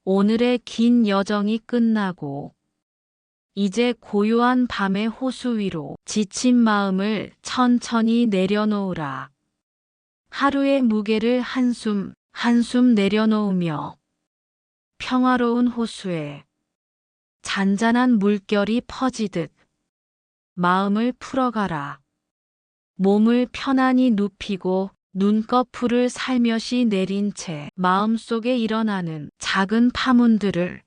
오늘의 긴 여정이 끝나고 이제 고요한 밤의 호수 위로 지친 마음을 천천히 내려놓으라. 하루의 무게를 한숨 한숨 내려놓으며 평화로운 호수에 잔잔한 물결이 퍼지듯 마음을 풀어가라. 몸을 편안히 눕히고 눈꺼풀을 살며시 내린 채 마음속에 일어나는 작은 파문들을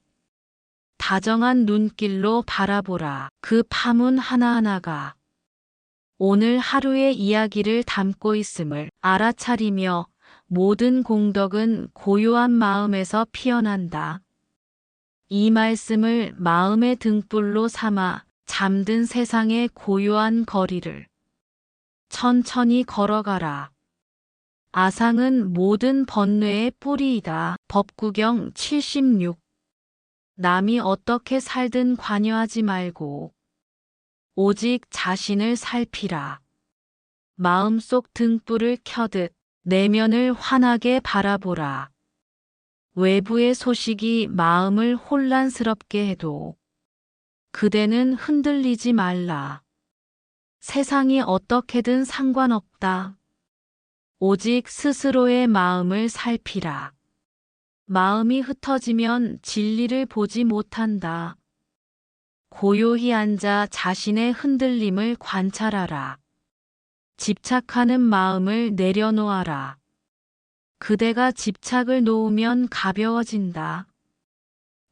다정한 눈길로 바라보라. 그 파문 하나하나가 오늘 하루의 이야기를 담고 있음을 알아차리며 모든 공덕은 고요한 마음에서 피어난다. 이 말씀을 마음의 등불로 삼아 잠든 세상의 고요한 거리를 천천히 걸어가라. 아상은 모든 번뇌의 뿌리이다. 법구경 76. 남이 어떻게 살든 관여하지 말고 오직 자신을 살피라. 마음속 등불을 켜듯 내면을 환하게 바라보라. 외부의 소식이 마음을 혼란스럽게 해도 그대는 흔들리지 말라. 세상이 어떻게든 상관없다. 오직 스스로의 마음을 살피라. 마음이 흩어지면 진리를 보지 못한다. 고요히 앉아 자신의 흔들림을 관찰하라. 집착하는 마음을 내려놓아라. 그대가 집착을 놓으면 가벼워진다.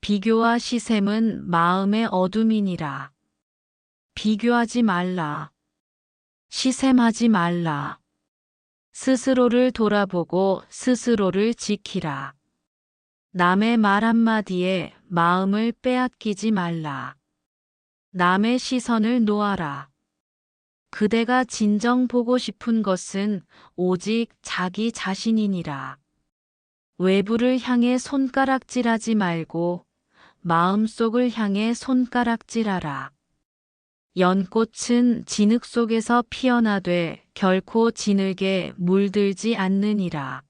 비교와 시샘은 마음의 어둠이니라. 비교하지 말라. 시샘하지 말라. 스스로를 돌아보고 스스로를 지키라. 남의 말 한마디에 마음을 빼앗기지 말라. 남의 시선을 놓아라. 그대가 진정 보고 싶은 것은 오직 자기 자신이니라. 외부를 향해 손가락질하지 말고 마음속을 향해 손가락질하라. 연꽃은 진흙 속에서 피어나되 결코 진흙에 물들지 않느니라.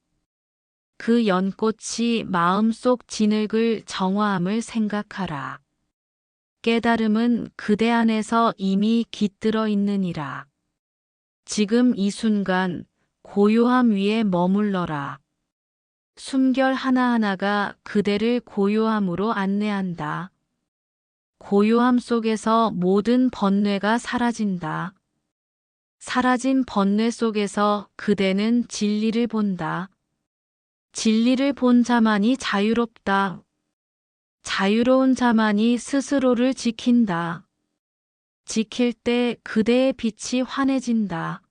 그 연꽃이 마음속 진흙을 정화함을 생각하라. 깨달음은 그대 안에서 이미 깃들어 있느니라. 지금 이 순간 고요함 위에 머물러라. 숨결 하나하나가 그대를 고요함으로 안내한다. 고요함 속에서 모든 번뇌가 사라진다. 사라진 번뇌 속에서 그대는 진리를 본다. 진리를 본 자만이 자유롭다. 자유로운 자만이 스스로를 지킨다. 지킬 때 그대의 빛이 환해진다.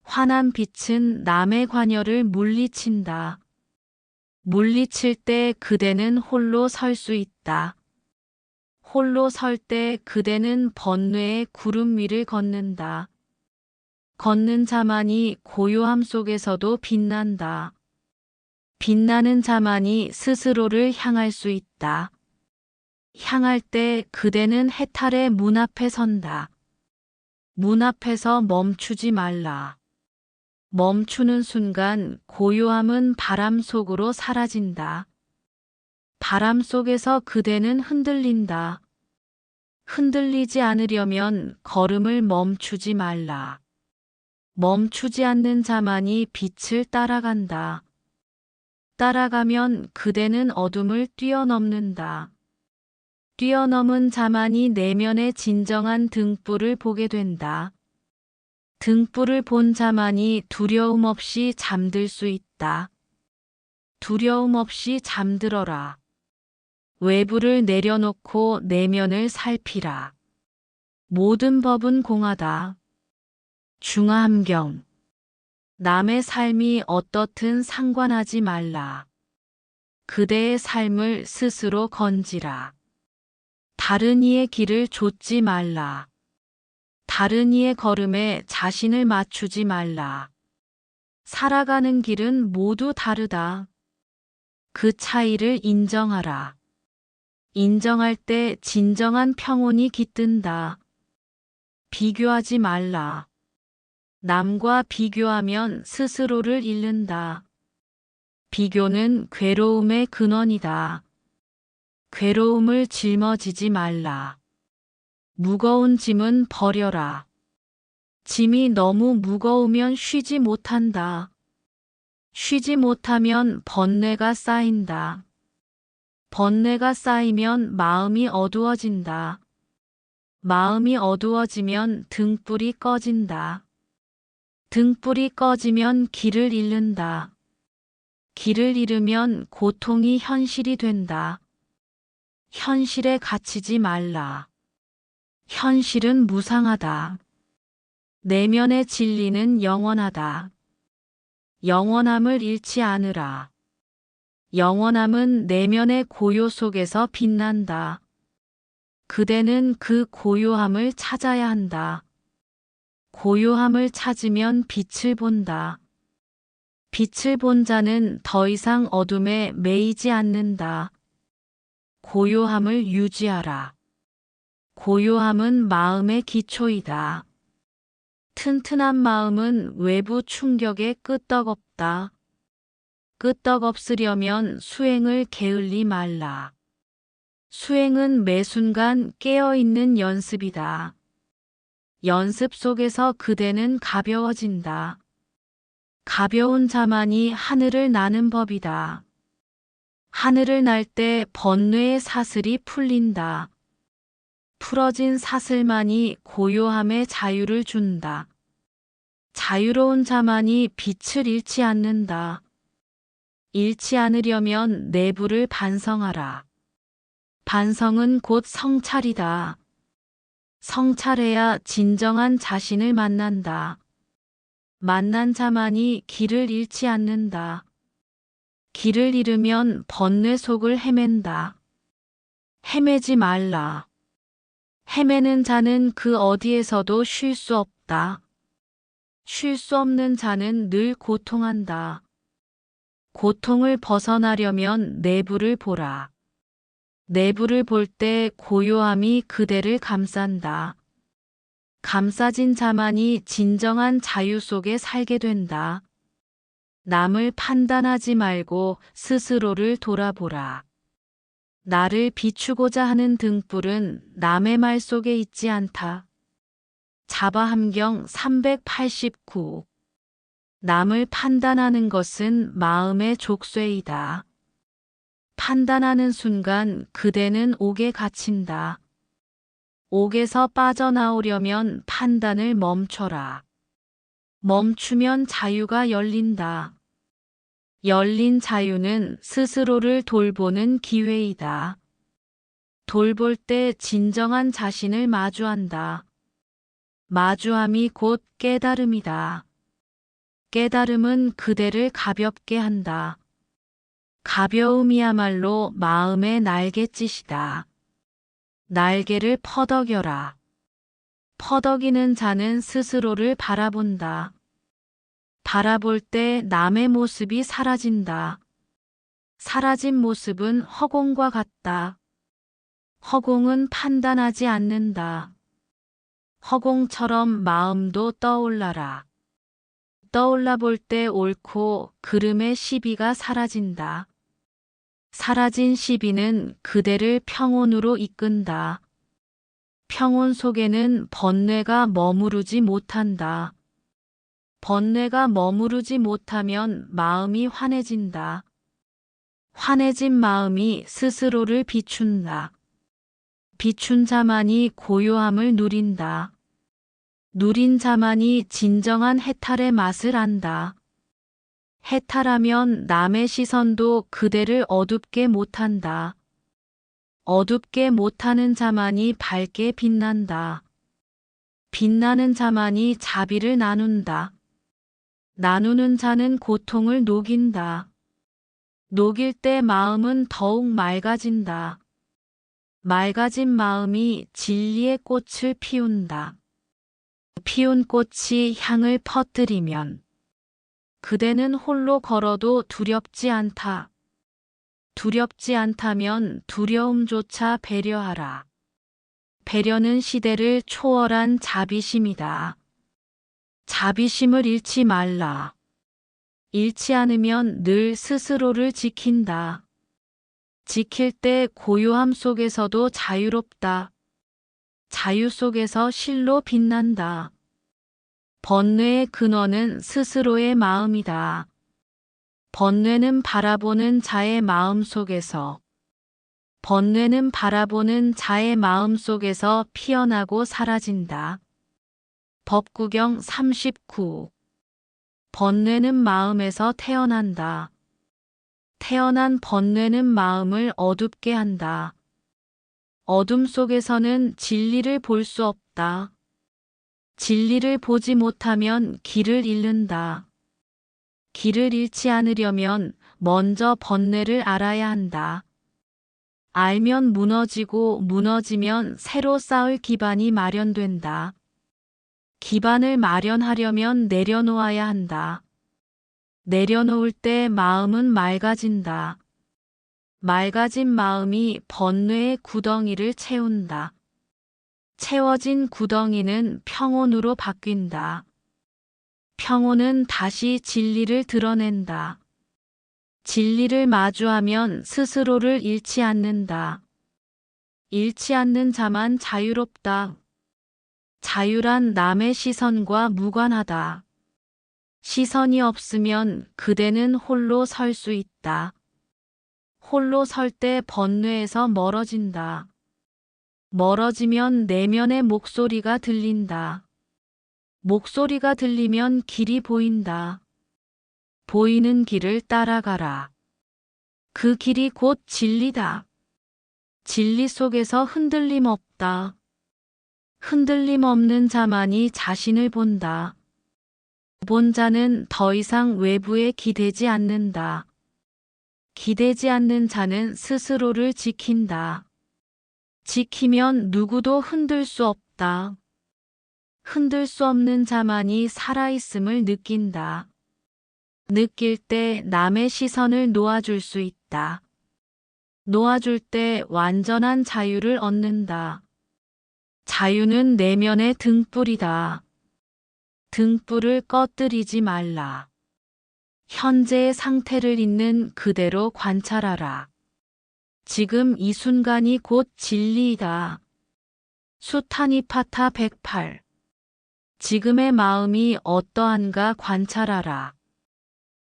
환한 빛은 남의 관여를 물리친다. 물리칠 때 그대는 홀로 설 수 있다. 홀로 설 때 그대는 번뇌의 구름 위를 걷는다. 걷는 자만이 고요함 속에서도 빛난다. 빛나는 자만이 스스로를 향할 수 있다. 향할 때 그대는 해탈의 문 앞에 선다. 문 앞에서 멈추지 말라. 멈추는 순간 고요함은 바람 속으로 사라진다. 바람 속에서 그대는 흔들린다. 흔들리지 않으려면 걸음을 멈추지 말라. 멈추지 않는 자만이 빛을 따라간다. 따라가면 그대는 어둠을 뛰어넘는다. 뛰어넘은 자만이 내면의 진정한 등불을 보게 된다. 등불을 본 자만이 두려움 없이 잠들 수 있다. 두려움 없이 잠들어라. 외부를 내려놓고 내면을 살피라. 모든 법은 공하다. 중화함경. 남의 삶이 어떻든 상관하지 말라. 그대의 삶을 스스로 건지라. 다른 이의 길을 좇지 말라. 다른 이의 걸음에 자신을 맞추지 말라. 살아가는 길은 모두 다르다. 그 차이를 인정하라. 인정할 때 진정한 평온이 깃든다. 비교하지 말라. 남과 비교하면 스스로를 잃는다. 비교는 괴로움의 근원이다. 괴로움을 짊어지지 말라. 무거운 짐은 버려라. 짐이 너무 무거우면 쉬지 못한다. 쉬지 못하면 번뇌가 쌓인다. 번뇌가 쌓이면 마음이 어두워진다. 마음이 어두워지면 등불이 꺼진다. 등불이 꺼지면 길을 잃는다. 길을 잃으면 고통이 현실이 된다. 현실에 갇히지 말라. 현실은 무상하다. 내면의 진리는 영원하다. 영원함을 잃지 않으라. 영원함은 내면의 고요 속에서 빛난다. 그대는 그 고요함을 찾아야 한다. 고요함을 찾으면 빛을 본다. 빛을 본 자는 더 이상 어둠에 매이지 않는다. 고요함을 유지하라. 고요함은 마음의 기초이다. 튼튼한 마음은 외부 충격에 끄떡없다. 끄떡없으려면 수행을 게을리 말라. 수행은 매 순간 깨어있는 연습이다. 연습 속에서 그대는 가벼워진다. 가벼운 자만이 하늘을 나는 법이다. 하늘을 날 때 번뇌의 사슬이 풀린다. 풀어진 사슬만이 고요함의 자유를 준다. 자유로운 자만이 빛을 잃지 않는다. 잃지 않으려면 내부를 반성하라. 반성은 곧 성찰이다. 성찰해야 진정한 자신을 만난다. 만난 자만이 길을 잃지 않는다. 길을 잃으면 번뇌 속을 헤맨다. 헤매지 말라. 헤매는 자는 그 어디에서도 쉴 수 없다. 쉴 수 없는 자는 늘 고통한다. 고통을 벗어나려면 내부를 보라. 내부를 볼 때 고요함이 그대를 감싼다. 감싸진 자만이 진정한 자유 속에 살게 된다. 남을 판단하지 말고 스스로를 돌아보라. 나를 비추고자 하는 등불은 남의 말 속에 있지 않다. 자바함경 389. 남을 판단하는 것은 마음의 족쇄이다. 판단하는 순간 그대는 옥에 갇힌다. 옥에서 빠져나오려면 판단을 멈춰라. 멈추면 자유가 열린다. 열린 자유는 스스로를 돌보는 기회이다. 돌볼 때 진정한 자신을 마주한다. 마주함이 곧 깨달음이다. 깨달음은 그대를 가볍게 한다. 가벼움이야말로 마음의 날갯짓이다. 날개를 퍼덕여라. 퍼덕이는 자는 스스로를 바라본다. 바라볼 때 남의 모습이 사라진다. 사라진 모습은 허공과 같다. 허공은 판단하지 않는다. 허공처럼 마음도 떠올라라. 떠올라 볼 때 옳고 그름의 시비가 사라진다. 사라진 시비는 그대를 평온으로 이끈다. 평온 속에는 번뇌가 머무르지 못한다. 번뇌가 머무르지 못하면 마음이 환해진다. 환해진 마음이 스스로를 비춘다. 비춘 자만이 고요함을 누린다. 누린 자만이 진정한 해탈의 맛을 안다. 해탈하면 남의 시선도 그대를 어둡게 못한다. 어둡게 못하는 자만이 밝게 빛난다. 빛나는 자만이 자비를 나눈다. 나누는 자는 고통을 녹인다. 녹일 때 마음은 더욱 맑아진다. 맑아진 마음이 진리의 꽃을 피운다. 피운 꽃이 향을 퍼뜨리면 그대는 홀로 걸어도 두렵지 않다. 두렵지 않다면 두려움조차 배려하라. 배려는 시대를 초월한 자비심이다. 자비심을 잃지 말라. 잃지 않으면 늘 스스로를 지킨다. 지킬 때 고요함 속에서도 자유롭다. 자유 속에서 실로 빛난다. 번뇌의 근원은 스스로의 마음이다. 번뇌는 바라보는 자의 마음 속에서, 번뇌는 바라보는 자의 마음 속에서 피어나고 사라진다. 법구경 39. 번뇌는 마음에서 태어난다. 태어난 번뇌는 마음을 어둡게 한다. 어둠 속에서는 진리를 볼 수 없다. 진리를 보지 못하면 길을 잃는다. 길을 잃지 않으려면 먼저 번뇌를 알아야 한다. 알면 무너지고 무너지면 새로 쌓을 기반이 마련된다. 기반을 마련하려면 내려놓아야 한다. 내려놓을 때 마음은 맑아진다. 맑아진 마음이 번뇌의 구덩이를 채운다. 채워진 구덩이는 평온으로 바뀐다. 평온은 다시 진리를 드러낸다. 진리를 마주하면 스스로를 잃지 않는다. 잃지 않는 자만 자유롭다. 자유란 남의 시선과 무관하다. 시선이 없으면 그대는 홀로 설 수 있다. 홀로 설 때 번뇌에서 멀어진다. 멀어지면 내면의 목소리가 들린다. 목소리가 들리면 길이 보인다. 보이는 길을 따라가라. 그 길이 곧 진리다. 진리 속에서 흔들림 없다. 흔들림 없는 자만이 자신을 본다. 본 자는 더 이상 외부에 기대지 않는다. 기대지 않는 자는 스스로를 지킨다. 지키면 누구도 흔들 수 없다. 흔들 수 없는 자만이 살아있음을 느낀다. 느낄 때 남의 시선을 놓아줄 수 있다. 놓아줄 때 완전한 자유를 얻는다. 자유는 내면의 등불이다. 등불을 꺼뜨리지 말라. 현재의 상태를 있는 그대로 관찰하라. 지금 이 순간이 곧 진리이다. 수타니파타 108. 지금의 마음이 어떠한가 관찰하라.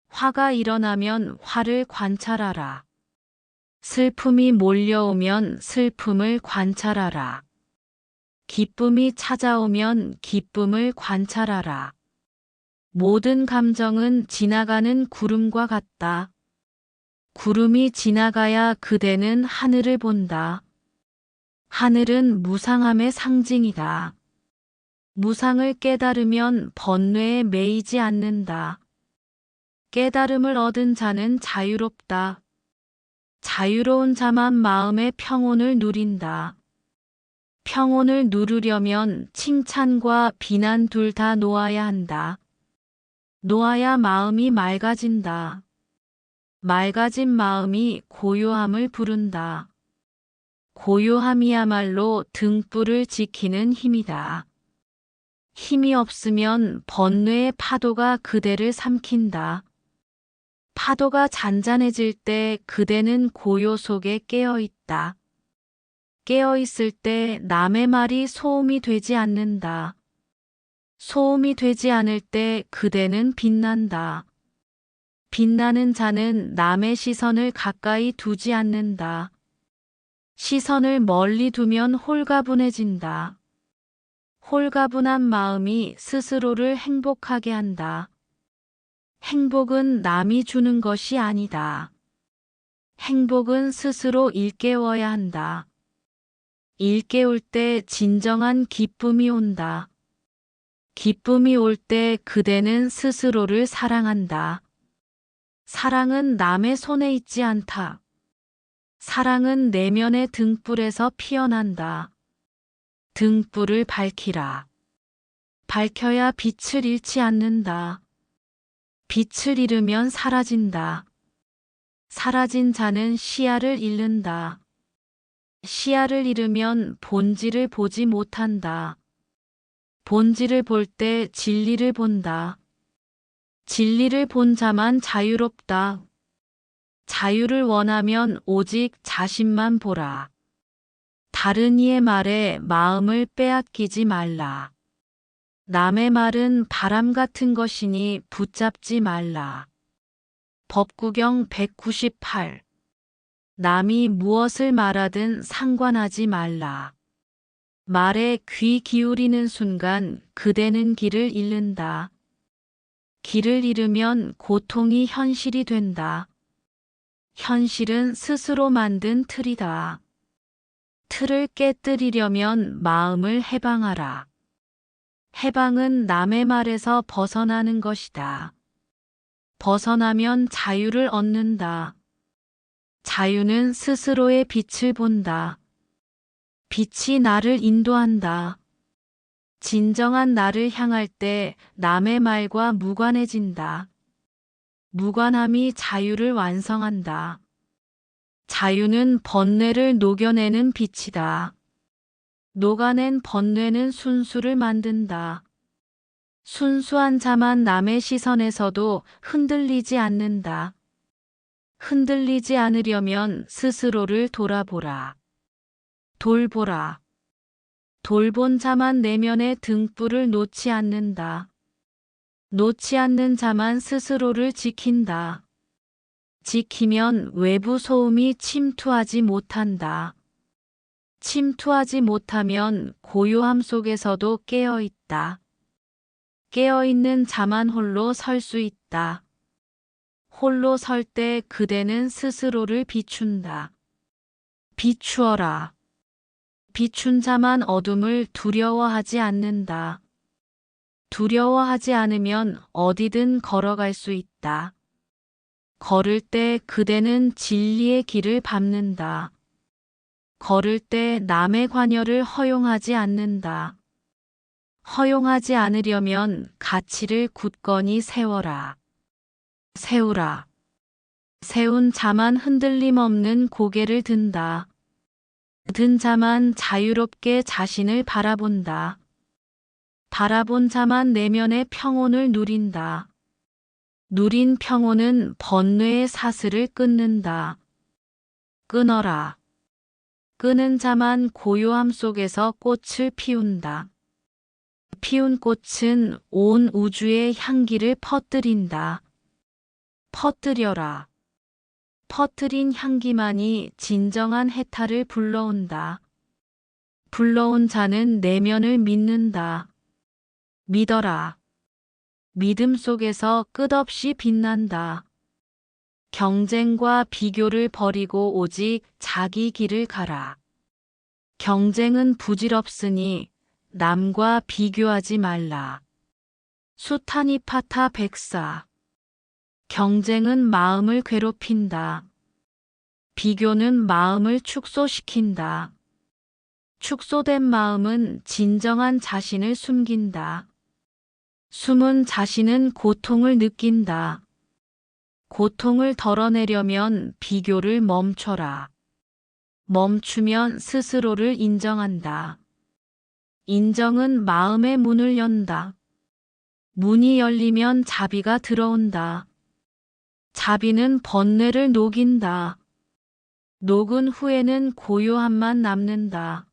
화가 일어나면 화를 관찰하라. 슬픔이 몰려오면 슬픔을 관찰하라. 기쁨이 찾아오면 기쁨을 관찰하라. 모든 감정은 지나가는 구름과 같다. 구름이 지나가야 그대는 하늘을 본다. 하늘은 무상함의 상징이다. 무상을 깨달으면 번뇌에 매이지 않는다. 깨달음을 얻은 자는 자유롭다. 자유로운 자만 마음의 평온을 누린다. 평온을 누르려면 칭찬과 비난 둘 다 놓아야 한다. 놓아야 마음이 맑아진다. 맑아진 마음이 고요함을 부른다. 고요함이야말로 등불을 지키는 힘이다. 힘이 없으면 번뇌의 파도가 그대를 삼킨다. 파도가 잔잔해질 때 그대는 고요 속에 깨어있다. 깨어있을 때 남의 말이 소음이 되지 않는다. 소음이 되지 않을 때 그대는 빛난다. 빛나는 자는 남의 시선을 가까이 두지 않는다. 시선을 멀리 두면 홀가분해진다. 홀가분한 마음이 스스로를 행복하게 한다. 행복은 남이 주는 것이 아니다. 행복은 스스로 일깨워야 한다. 일깨울 때 진정한 기쁨이 온다. 기쁨이 올 때 그대는 스스로를 사랑한다. 사랑은 남의 손에 있지 않다. 사랑은 내면의 등불에서 피어난다. 등불을 밝히라. 밝혀야 빛을 잃지 않는다. 빛을 잃으면 사라진다. 사라진 자는 시야를 잃는다. 시야를 잃으면 본질을 보지 못한다. 본질을 볼 때 진리를 본다. 진리를 본 자만 자유롭다. 자유를 원하면 오직 자신만 보라. 다른 이의 말에 마음을 빼앗기지 말라. 남의 말은 바람 같은 것이니 붙잡지 말라. 법구경 198. 남이 무엇을 말하든 상관하지 말라. 말에 귀 기울이는 순간 그대는 길을 잃는다. 길을 잃으면 고통이 현실이 된다. 현실은 스스로 만든 틀이다. 틀을 깨뜨리려면 마음을 해방하라. 해방은 남의 말에서 벗어나는 것이다. 벗어나면 자유를 얻는다. 자유는 스스로의 빛을 본다. 빛이 나를 인도한다. 진정한 나를 향할 때 남의 말과 무관해진다. 무관함이 자유를 완성한다. 자유는 번뇌를 녹여내는 빛이다. 녹아낸 번뇌는 순수를 만든다. 순수한 자만 남의 시선에서도 흔들리지 않는다. 흔들리지 않으려면 스스로를 돌아보라. 돌보라. 돌본 자만 내면의 등불을 놓지 않는다. 놓지 않는 자만 스스로를 지킨다. 지키면 외부 소음이 침투하지 못한다. 침투하지 못하면 고요함 속에서도 깨어있다. 깨어있는 자만 홀로 설 수 있다. 홀로 설 때 그대는 스스로를 비춘다. 비추어라. 비춘 자만 어둠을 두려워하지 않는다. 두려워하지 않으면 어디든 걸어갈 수 있다. 걸을 때 그대는 진리의 길을 밟는다. 걸을 때 남의 관여를 허용하지 않는다. 허용하지 않으려면 가치를 굳건히 세워라. 세우라. 세운 자만 흔들림 없는 고개를 든다. 든 자만 자유롭게 자신을 바라본다. 바라본 자만 내면의 평온을 누린다. 누린 평온은 번뇌의 사슬을 끊는다. 끊어라. 끊은 자만 고요함 속에서 꽃을 피운다. 피운 꽃은 온 우주의 향기를 퍼뜨린다. 퍼뜨려라. 퍼뜨린 향기만이 진정한 해탈을 불러온다. 불러온 자는 내면을 믿는다. 믿어라. 믿음 속에서 끝없이 빛난다. 경쟁과 비교를 버리고 오직 자기 길을 가라. 경쟁은 부질없으니 남과 비교하지 말라. 수타니파타 백사. 경쟁은 마음을 괴롭힌다. 비교는 마음을 축소시킨다. 축소된 마음은 진정한 자신을 숨긴다. 숨은 자신은 고통을 느낀다. 고통을 덜어내려면 비교를 멈춰라. 멈추면 스스로를 인정한다. 인정은 마음의 문을 연다. 문이 열리면 자비가 들어온다. 자비는 번뇌를 녹인다. 녹은 후에는 고요함만 남는다.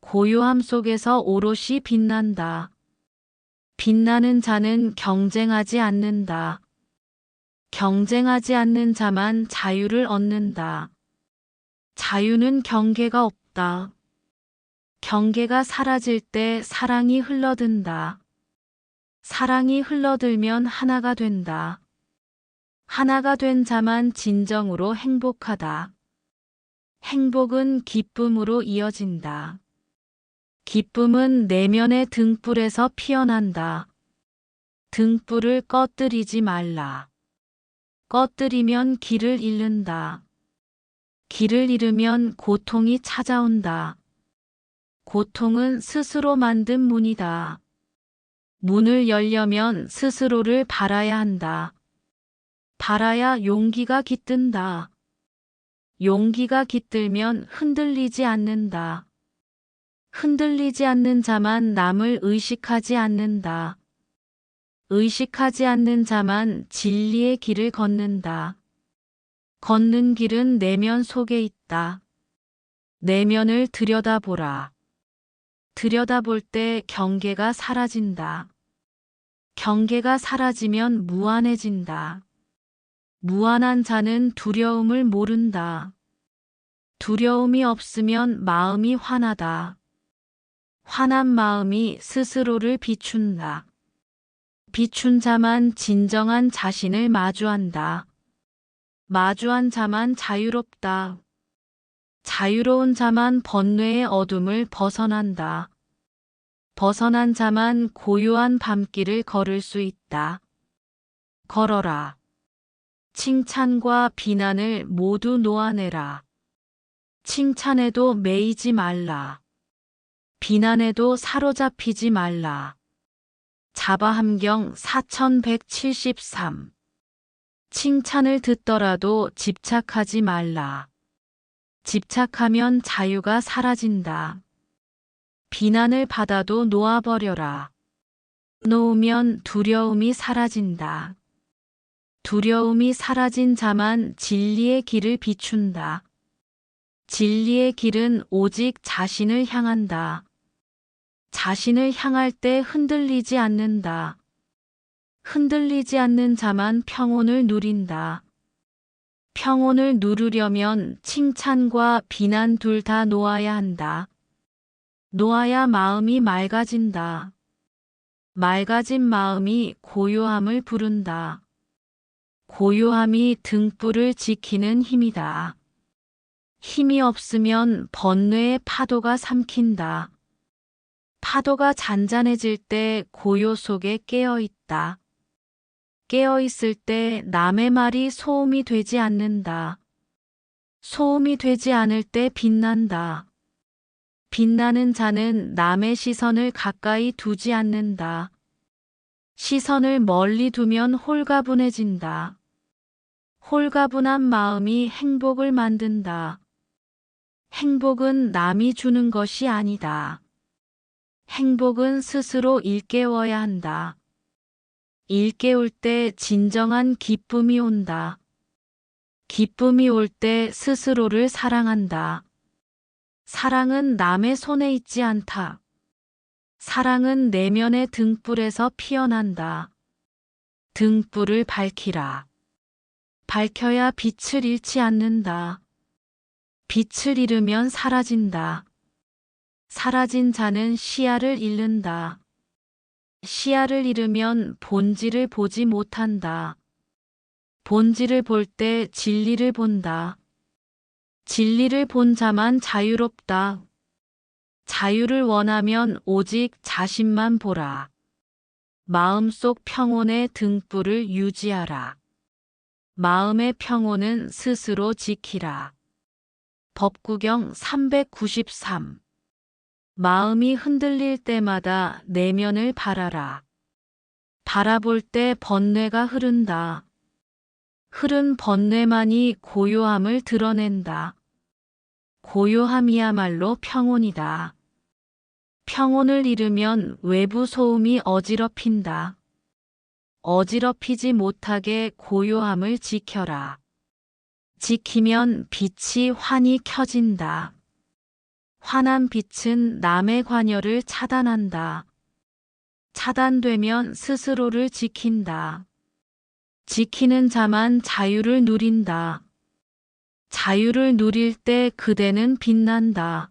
고요함 속에서 오롯이 빛난다. 빛나는 자는 경쟁하지 않는다. 경쟁하지 않는 자만 자유를 얻는다. 자유는 경계가 없다. 경계가 사라질 때 사랑이 흘러든다. 사랑이 흘러들면 하나가 된다. 하나가 된 자만 진정으로 행복하다. 행복은 기쁨으로 이어진다. 기쁨은 내면의 등불에서 피어난다. 등불을 꺼뜨리지 말라. 꺼뜨리면 길을 잃는다. 길을 잃으면 고통이 찾아온다. 고통은 스스로 만든 문이다. 문을 열려면 스스로를 바라야 한다. 바라야 용기가 깃든다. 용기가 깃들면 흔들리지 않는다. 흔들리지 않는 자만 남을 의식하지 않는다. 의식하지 않는 자만 진리의 길을 걷는다. 걷는 길은 내면 속에 있다. 내면을 들여다보라. 들여다볼 때 경계가 사라진다. 경계가 사라지면 무한해진다. 무한한 자는 두려움을 모른다. 두려움이 없으면 마음이 환하다. 환한 마음이 스스로를 비춘다. 비춘 자만 진정한 자신을 마주한다. 마주한 자만 자유롭다. 자유로운 자만 번뇌의 어둠을 벗어난다. 벗어난 자만 고요한 밤길을 걸을 수 있다. 걸어라. 칭찬과 비난을 모두 놓아내라. 칭찬에도 매이지 말라. 비난에도 사로잡히지 말라. 자바함경 4173. 칭찬을 듣더라도 집착하지 말라. 집착하면 자유가 사라진다. 비난을 받아도 놓아버려라. 놓으면 두려움이 사라진다. 두려움이 사라진 자만 진리의 길을 비춘다. 진리의 길은 오직 자신을 향한다. 자신을 향할 때 흔들리지 않는다. 흔들리지 않는 자만 평온을 누린다. 평온을 누르려면 칭찬과 비난 둘 다 놓아야 한다. 놓아야 마음이 맑아진다. 맑아진 마음이 고요함을 부른다. 고요함이 등불을 지키는 힘이다. 힘이 없으면 번뇌의 파도가 삼킨다. 파도가 잔잔해질 때 고요 속에 깨어 있다. 깨어 있을 때 남의 말이 소음이 되지 않는다. 소음이 되지 않을 때 빛난다. 빛나는 자는 남의 시선을 가까이 두지 않는다. 시선을 멀리 두면 홀가분해진다. 홀가분한 마음이 행복을 만든다. 행복은 남이 주는 것이 아니다. 행복은 스스로 일깨워야 한다. 일깨울 때 진정한 기쁨이 온다. 기쁨이 올 때 스스로를 사랑한다. 사랑은 남의 손에 있지 않다. 사랑은 내면의 등불에서 피어난다. 등불을 밝히라. 밝혀야 빛을 잃지 않는다. 빛을 잃으면 사라진다. 사라진 자는 시야를 잃는다. 시야를 잃으면 본질을 보지 못한다. 본질을 볼 때 진리를 본다. 진리를 본 자만 자유롭다. 자유를 원하면 오직 자신만 보라. 마음속 평온의 등불을 유지하라. 마음의 평온은 스스로 지키라. 법구경 393. 마음이 흔들릴 때마다 내면을 바라라. 바라볼 때 번뇌가 흐른다. 흐른 번뇌만이 고요함을 드러낸다. 고요함이야말로 평온이다. 평온을 잃으면 외부 소음이 어지럽힌다. 어지럽히지 못하게 고요함을 지켜라. 지키면 빛이 환히 켜진다. 환한 빛은 남의 관여를 차단한다. 차단되면 스스로를 지킨다. 지키는 자만 자유를 누린다. 자유를 누릴 때 그대는 빛난다.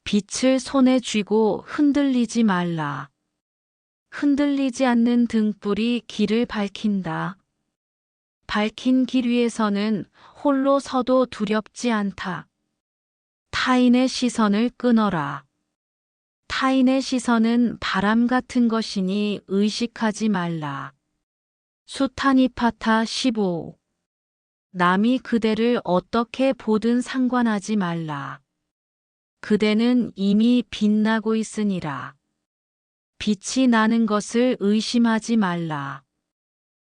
빛을 손에 쥐고 흔들리지 말라. 흔들리지 않는 등불이 길을 밝힌다. 밝힌 길 위에서는 홀로 서도 두렵지 않다. 타인의 시선을 끊어라. 타인의 시선은 바람 같은 것이니 의식하지 말라. 수타니파타 15. 남이 그대를 어떻게 보든 상관하지 말라. 그대는 이미 빛나고 있으니라. 빛이 나는 것을 의심하지 말라.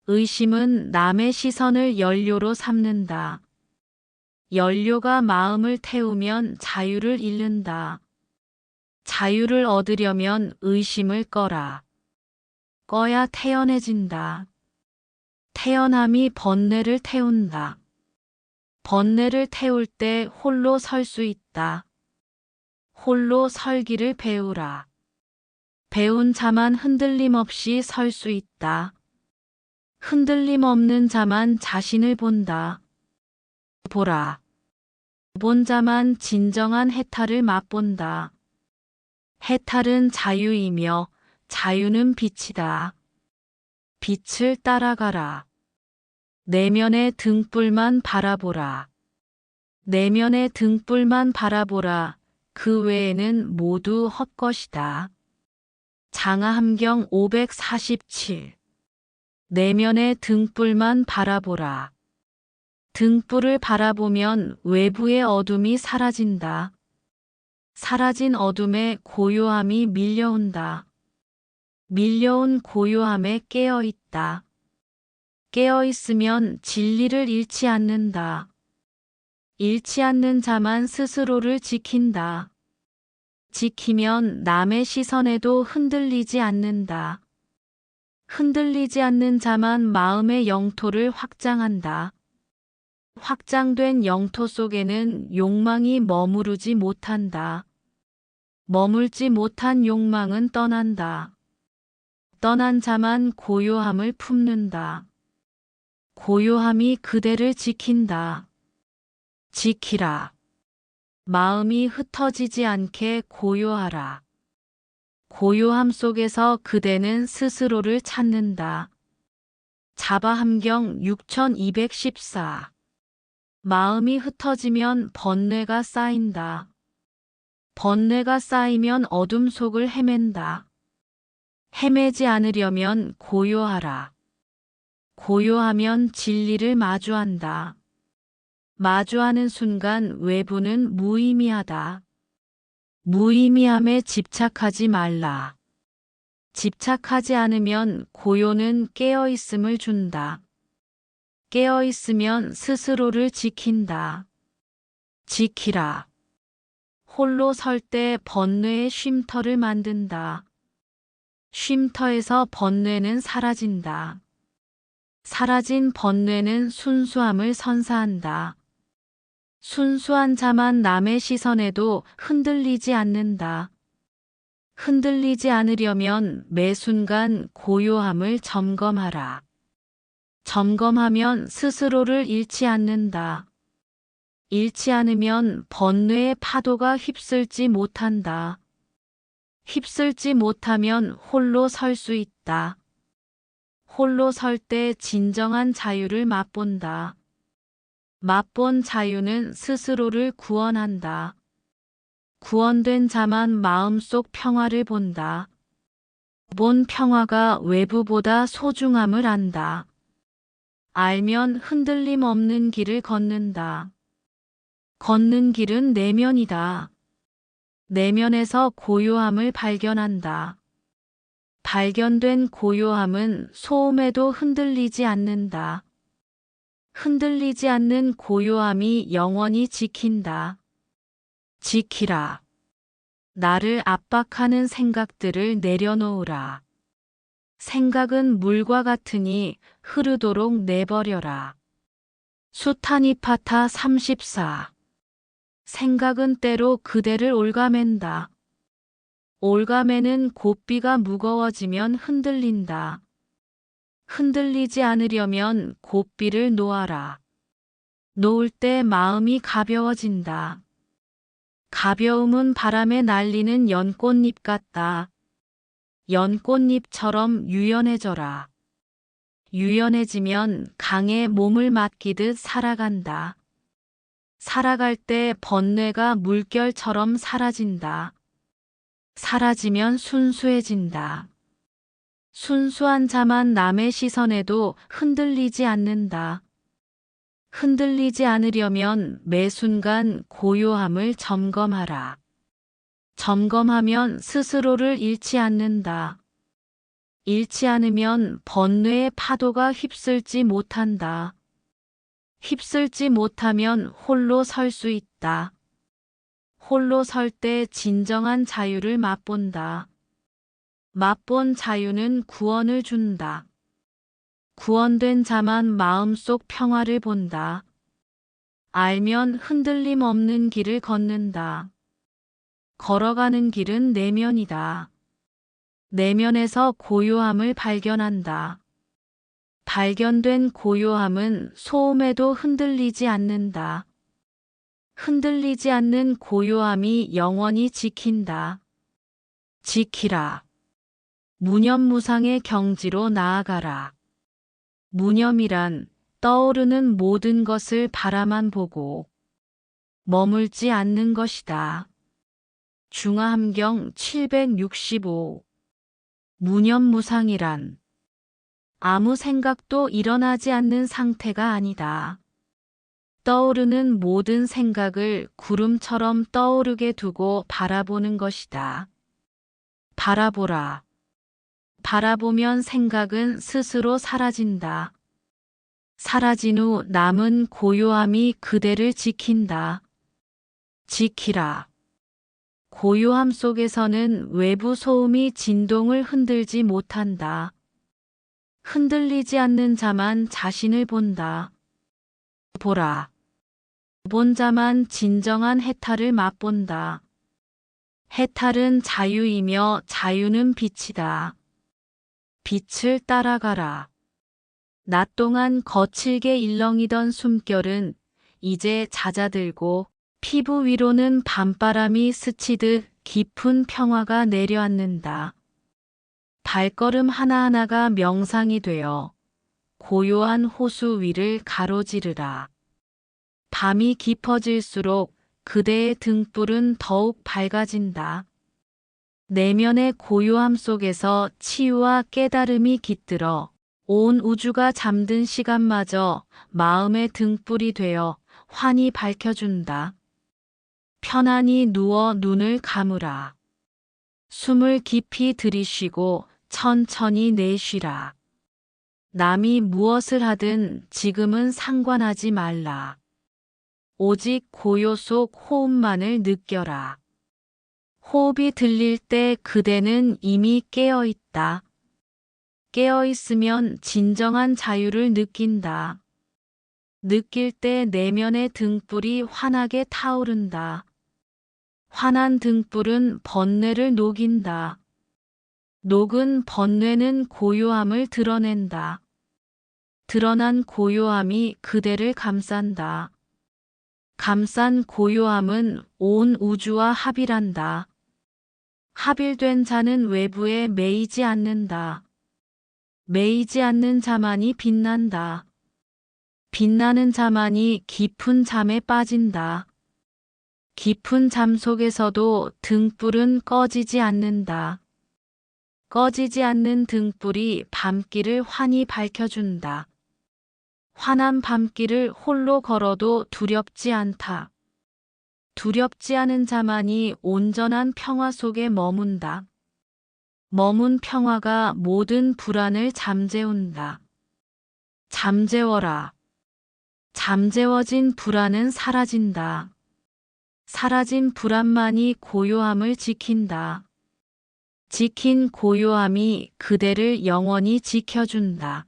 의심은 남의 시선을 연료로 삼는다. 연료가 마음을 태우면 자유를 잃는다. 자유를 얻으려면 의심을 꺼라. 꺼야 태연해진다. 태연함이 번뇌를 태운다. 번뇌를 태울 때 홀로 설 수 있다. 홀로 설기를 배우라. 배운 자만 흔들림 없이 설 수 있다. 흔들림 없는 자만 자신을 본다. 보라. 본 자만 진정한 해탈을 맛본다. 해탈은 자유이며 자유는 빛이다. 빛을 따라가라. 내면의 등불만 바라보라. 내면의 등불만 바라보라. 그 외에는 모두 헛것이다. 장하함경 547. 내면의 등불만 바라보라. 등불을 바라보면 외부의 어둠이 사라진다. 사라진 어둠에 고요함이 밀려온다. 밀려온 고요함에 깨어있다. 깨어있으면 진리를 잃지 않는다. 잃지 않는 자만 스스로를 지킨다. 지키면 남의 시선에도 흔들리지 않는다. 흔들리지 않는 자만 마음의 영토를 확장한다. 확장된 영토 속에는 욕망이 머무르지 못한다. 머물지 못한 욕망은 떠난다. 떠난 자만 고요함을 품는다. 고요함이 그대를 지킨다. 지키라. 마음이 흩어지지 않게 고요하라. 고요함 속에서 그대는 스스로를 찾는다. 자바함경 6214. 마음이 흩어지면 번뇌가 쌓인다. 번뇌가 쌓이면 어둠 속을 헤맨다. 헤매지 않으려면 고요하라. 고요하면 진리를 마주한다. 마주하는 순간 외부는 무의미하다. 무의미함에 집착하지 말라. 집착하지 않으면 고요는 깨어있음을 준다. 깨어있으면 스스로를 지킨다. 지키라. 홀로 설 때 번뇌의 쉼터를 만든다. 쉼터에서 번뇌는 사라진다. 사라진 번뇌는 순수함을 선사한다. 순수한 자만 남의 시선에도 흔들리지 않는다. 흔들리지 않으려면 매 순간 고요함을 점검하라. 점검하면 스스로를 잃지 않는다. 잃지 않으면 번뇌의 파도가 휩쓸지 못한다. 휩쓸지 못하면 홀로 설 수 있다. 홀로 설 때 진정한 자유를 맛본다. 맛본 자유는 스스로를 구원한다. 구원된 자만 마음속 평화를 본다. 본 평화가 외부보다 소중함을 안다. 알면 흔들림 없는 길을 걷는다. 걷는 길은 내면이다. 내면에서 고요함을 발견한다. 발견된 고요함은 소음에도 흔들리지 않는다. 흔들리지 않는 고요함이 영원히 지킨다. 지키라. 나를 압박하는 생각들을 내려놓으라. 생각은 물과 같으니 흐르도록 내버려라. 수타니파타 34. 생각은 때로 그대를 올가맨다. 올가매는 고삐가 무거워지면 흔들린다. 흔들리지 않으려면 고삐를 놓아라. 놓을 때 마음이 가벼워진다. 가벼움은 바람에 날리는 연꽃잎 같다. 연꽃잎처럼 유연해져라. 유연해지면 강에 몸을 맡기듯 살아간다. 살아갈 때 번뇌가 물결처럼 사라진다. 사라지면 순수해진다. 순수한 자만 남의 시선에도 흔들리지 않는다. 흔들리지 않으려면 매 순간 고요함을 점검하라. 점검하면 스스로를 잃지 않는다. 잃지 않으면 번뇌의 파도가 휩쓸지 못한다. 휩쓸지 못하면 홀로 설 수 있다. 홀로 설 때 진정한 자유를 맛본다. 맛본 자유는 구원을 준다. 구원된 자만 마음속 평화를 본다. 알면 흔들림 없는 길을 걷는다. 걸어가는 길은 내면이다. 내면에서 고요함을 발견한다. 발견된 고요함은 소음에도 흔들리지 않는다. 흔들리지 않는 고요함이 영원히 지킨다. 지키라. 무념무상의 경지로 나아가라. 무념이란 떠오르는 모든 것을 바라만 보고 머물지 않는 것이다. 중화함경 765. 무념무상이란 아무 생각도 일어나지 않는 상태가 아니다. 떠오르는 모든 생각을 구름처럼 떠오르게 두고 바라보는 것이다. 바라보라. 바라보면 생각은 스스로 사라진다. 사라진 후 남은 고요함이 그대를 지킨다. 지키라. 고요함 속에서는 외부 소음이 진동을 흔들지 못한다. 흔들리지 않는 자만 자신을 본다. 보라. 본 자만 진정한 해탈을 맛본다. 해탈은 자유이며 자유는 빛이다. 빛을 따라가라. 낮 동안 거칠게 일렁이던 숨결은 이제 잦아들고 피부 위로는 밤바람이 스치듯 깊은 평화가 내려앉는다. 발걸음 하나하나가 명상이 되어 고요한 호수 위를 가로지르라. 밤이 깊어질수록 그대의 등불은 더욱 밝아진다. 내면의 고요함 속에서 치유와 깨달음이 깃들어 온 우주가 잠든 시간마저 마음의 등불이 되어 환히 밝혀준다. 편안히 누워 눈을 감으라. 숨을 깊이 들이쉬고 천천히 내쉬라. 남이 무엇을 하든 지금은 상관하지 말라. 오직 고요 속 호흡만을 느껴라. 호흡이 들릴 때 그대는 이미 깨어 있다. 깨어 있으면 진정한 자유를 느낀다. 느낄 때 내면의 등불이 환하게 타오른다. 환한 등불은 번뇌를 녹인다. 녹은 번뇌는 고요함을 드러낸다. 드러난 고요함이 그대를 감싼다. 감싼 고요함은 온 우주와 합일한다. 합일된 자는 외부에 매이지 않는다. 매이지 않는 자만이 빛난다. 빛나는 자만이 깊은 잠에 빠진다. 깊은 잠 속에서도 등불은 꺼지지 않는다. 꺼지지 않는 등불이 밤길을 환히 밝혀준다. 환한 밤길을 홀로 걸어도 두렵지 않다. 두렵지 않은 자만이 온전한 평화 속에 머문다. 머문 평화가 모든 불안을 잠재운다. 잠재워라. 잠재워진 불안은 사라진다. 사라진 불안만이 고요함을 지킨다. 지킨 고요함이 그대를 영원히 지켜준다.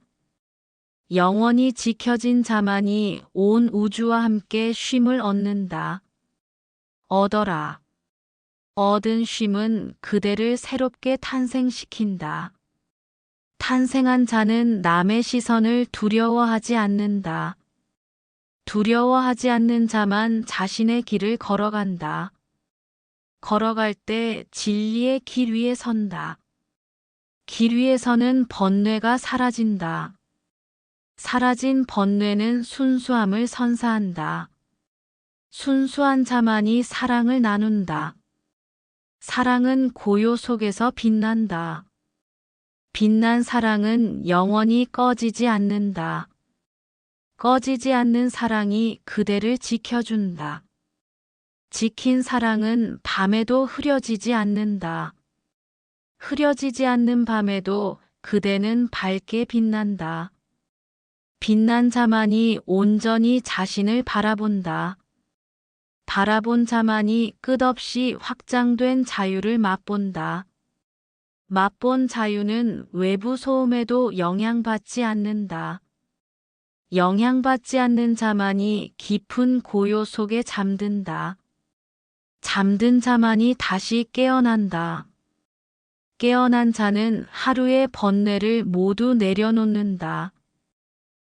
영원히 지켜진 자만이 온 우주와 함께 쉼을 얻는다. 얻어라. 얻은 쉼은 그대를 새롭게 탄생시킨다. 탄생한 자는 남의 시선을 두려워하지 않는다. 두려워하지 않는 자만 자신의 길을 걸어간다. 걸어갈 때 진리의 길 위에 선다. 길 위에 서는 번뇌가 사라진다. 사라진 번뇌는 순수함을 선사한다. 순수한 자만이 사랑을 나눈다. 사랑은 고요 속에서 빛난다. 빛난 사랑은 영원히 꺼지지 않는다. 꺼지지 않는 사랑이 그대를 지켜준다. 지킨 사랑은 밤에도 흐려지지 않는다. 흐려지지 않는 밤에도 그대는 밝게 빛난다. 빛난 자만이 온전히 자신을 바라본다. 바라본 자만이 끝없이 확장된 자유를 맛본다. 맛본 자유는 외부 소음에도 영향받지 않는다. 영향받지 않는 자만이 깊은 고요 속에 잠든다. 잠든 자만이 다시 깨어난다. 깨어난 자는 하루의 번뇌를 모두 내려놓는다.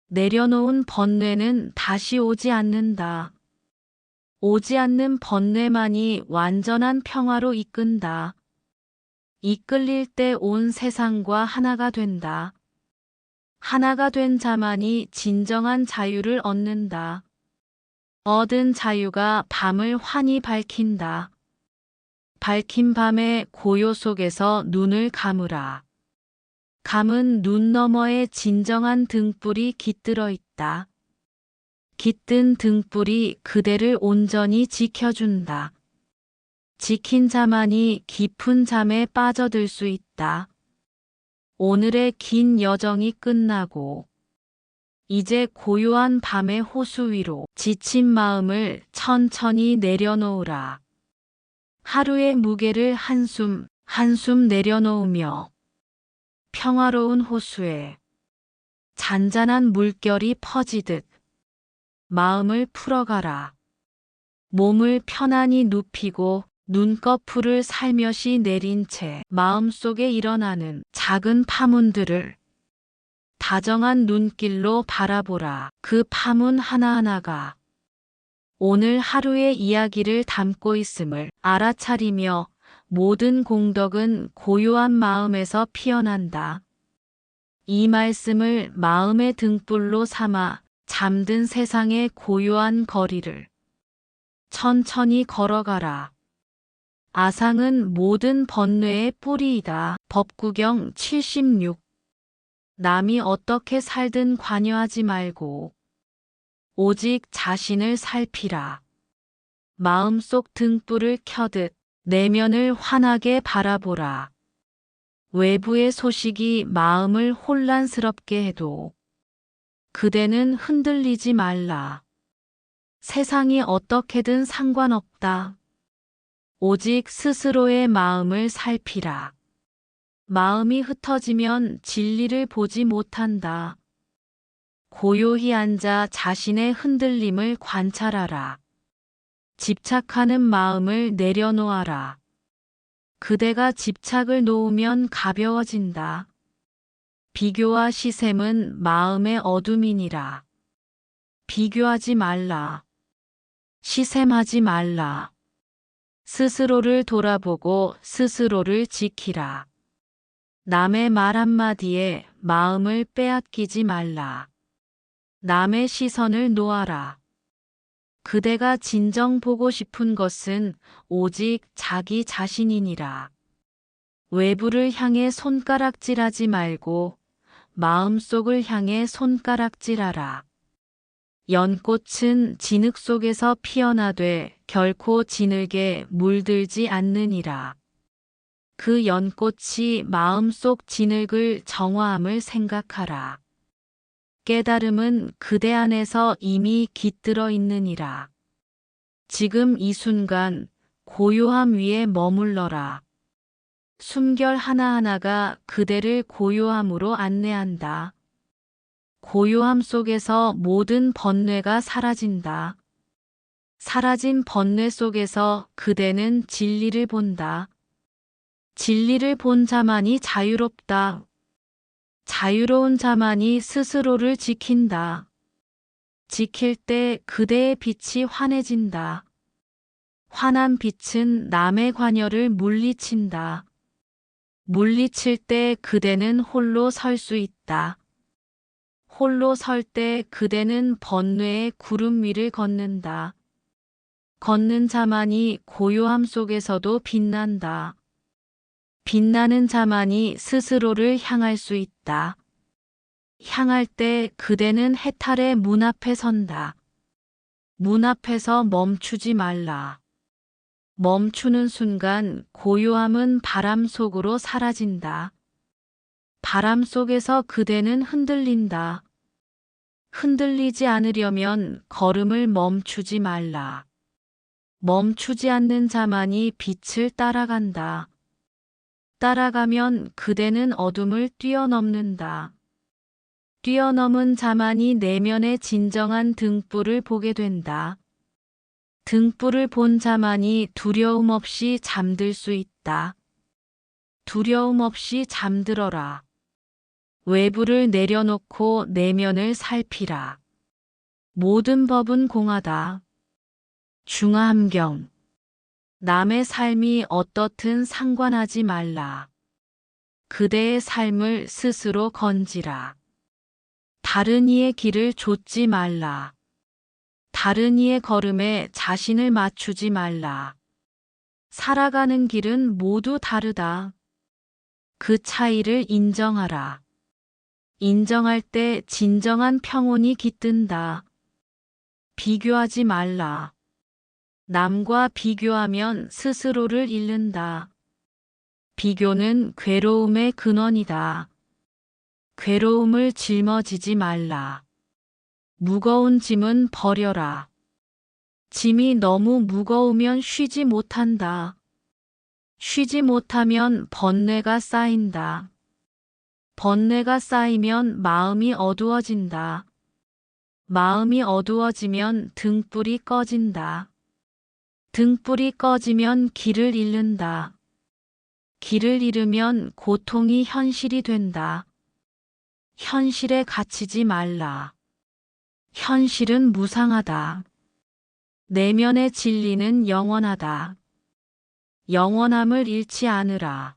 내려놓은 번뇌는 다시 오지 않는다. 오지 않는 번뇌만이 완전한 평화로 이끈다. 이끌릴 때 온 세상과 하나가 된다. 하나가 된 자만이 진정한 자유를 얻는다. 얻은 자유가 밤을 환히 밝힌다. 밝힌 밤의 고요 속에서 눈을 감으라. 감은 눈 너머에 진정한 등불이 깃들어 있다. 깃든 등불이 그대를 온전히 지켜준다. 지킨 자만이 깊은 잠에 빠져들 수 있다. 오늘의 긴 여정이 끝나고 이제 고요한 밤의 호수 위로 지친 마음을 천천히 내려놓으라. 하루의 무게를 한숨 한숨 내려놓으며 평화로운 호수에 잔잔한 물결이 퍼지듯 마음을 풀어가라. 몸을 편안히 눕히고 눈꺼풀을 살며시 내린 채 마음속에 일어나는 작은 파문들을 다정한 눈길로 바라보라. 그 파문 하나하나가 오늘 하루의 이야기를 담고 있음을 알아차리며 모든 공덕은 고요한 마음에서 피어난다. 이 말씀을 마음의 등불로 삼아 잠든 세상의 고요한 거리를 천천히 걸어가라. 아상은 모든 번뇌의 뿌리이다. 법구경 76. 남이 어떻게 살든 관여하지 말고 오직 자신을 살피라. 마음속 등불을 켜듯 내면을 환하게 바라보라. 외부의 소식이 마음을 혼란스럽게 해도 그대는 흔들리지 말라. 세상이 어떻게든 상관없다. 오직 스스로의 마음을 살피라. 마음이 흩어지면 진리를 보지 못한다. 고요히 앉아 자신의 흔들림을 관찰하라. 집착하는 마음을 내려놓아라. 그대가 집착을 놓으면 가벼워진다. 비교와 시샘은 마음의 어둠이니라. 비교하지 말라. 시샘하지 말라. 스스로를 돌아보고 스스로를 지키라. 남의 말 한마디에 마음을 빼앗기지 말라. 남의 시선을 놓아라. 그대가 진정 보고 싶은 것은 오직 자기 자신이니라. 외부를 향해 손가락질하지 말고 마음속을 향해 손가락질하라. 연꽃은 진흙 속에서 피어나되 결코 진흙에 물들지 않느니라. 그 연꽃이 마음속 진흙을 정화함을 생각하라. 깨달음은 그대 안에서 이미 깃들어 있느니라. 지금 이 순간 고요함 위에 머물러라. 숨결 하나하나가 그대를 고요함으로 안내한다. 고요함 속에서 모든 번뇌가 사라진다. 사라진 번뇌 속에서 그대는 진리를 본다. 진리를 본 자만이 자유롭다. 자유로운 자만이 스스로를 지킨다. 지킬 때 그대의 빛이 환해진다. 환한 빛은 남의 관여를 물리친다. 물리칠 때 그대는 홀로 설 수 있다. 홀로 설 때 그대는 번뇌의 구름 위를 걷는다. 걷는 자만이 고요함 속에서도 빛난다. 빛나는 자만이 스스로를 향할 수 있다. 향할 때 그대는 해탈의 문 앞에 선다. 문 앞에서 멈추지 말라. 멈추는 순간 고요함은 바람 속으로 사라진다. 바람 속에서 그대는 흔들린다. 흔들리지 않으려면 걸음을 멈추지 말라. 멈추지 않는 자만이 빛을 따라간다. 따라가면 그대는 어둠을 뛰어넘는다. 뛰어넘은 자만이 내면의 진정한 등불을 보게 된다. 등불을 본 자만이 두려움 없이 잠들 수 있다. 두려움 없이 잠들어라. 외부를 내려놓고 내면을 살피라. 모든 법은 공하다. 중화함경. 남의 삶이 어떻든 상관하지 말라. 그대의 삶을 스스로 건지라. 다른 이의 길을 좇지 말라. 다른 이의 걸음에 자신을 맞추지 말라. 살아가는 길은 모두 다르다. 그 차이를 인정하라. 인정할 때 진정한 평온이 깃든다. 비교하지 말라. 남과 비교하면 스스로를 잃는다. 비교는 괴로움의 근원이다. 괴로움을 짊어지지 말라. 무거운 짐은 버려라. 짐이 너무 무거우면 쉬지 못한다. 쉬지 못하면 번뇌가 쌓인다. 번뇌가 쌓이면 마음이 어두워진다. 마음이 어두워지면 등불이 꺼진다. 등불이 꺼지면 길을 잃는다. 길을 잃으면 고통이 현실이 된다. 현실에 갇히지 말라. 현실은 무상하다. 내면의 진리는 영원하다. 영원함을 잃지 않으라.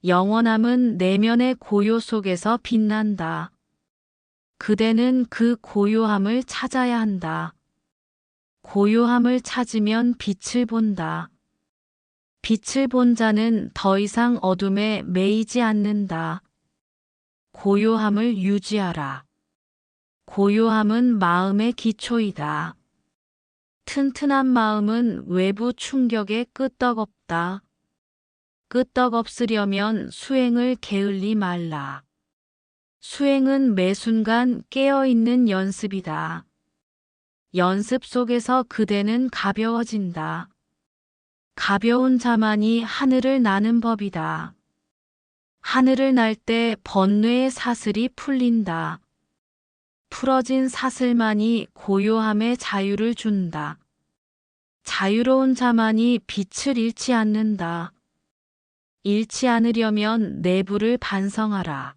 영원함은 내면의 고요 속에서 빛난다. 그대는 그 고요함을 찾아야 한다. 고요함을 찾으면 빛을 본다. 빛을 본 자는 더 이상 어둠에 매이지 않는다. 고요함을 유지하라. 고요함은 마음의 기초이다. 튼튼한 마음은 외부 충격에 끄떡없다. 끄떡없으려면 수행을 게을리 말라. 수행은 매 순간 깨어있는 연습이다. 연습 속에서 그대는 가벼워진다. 가벼운 자만이 하늘을 나는 법이다. 하늘을 날 때 번뇌의 사슬이 풀린다. 풀어진 사슬만이 고요함의 자유를 준다. 자유로운 자만이 빛을 잃지 않는다. 잃지 않으려면 내부를 반성하라.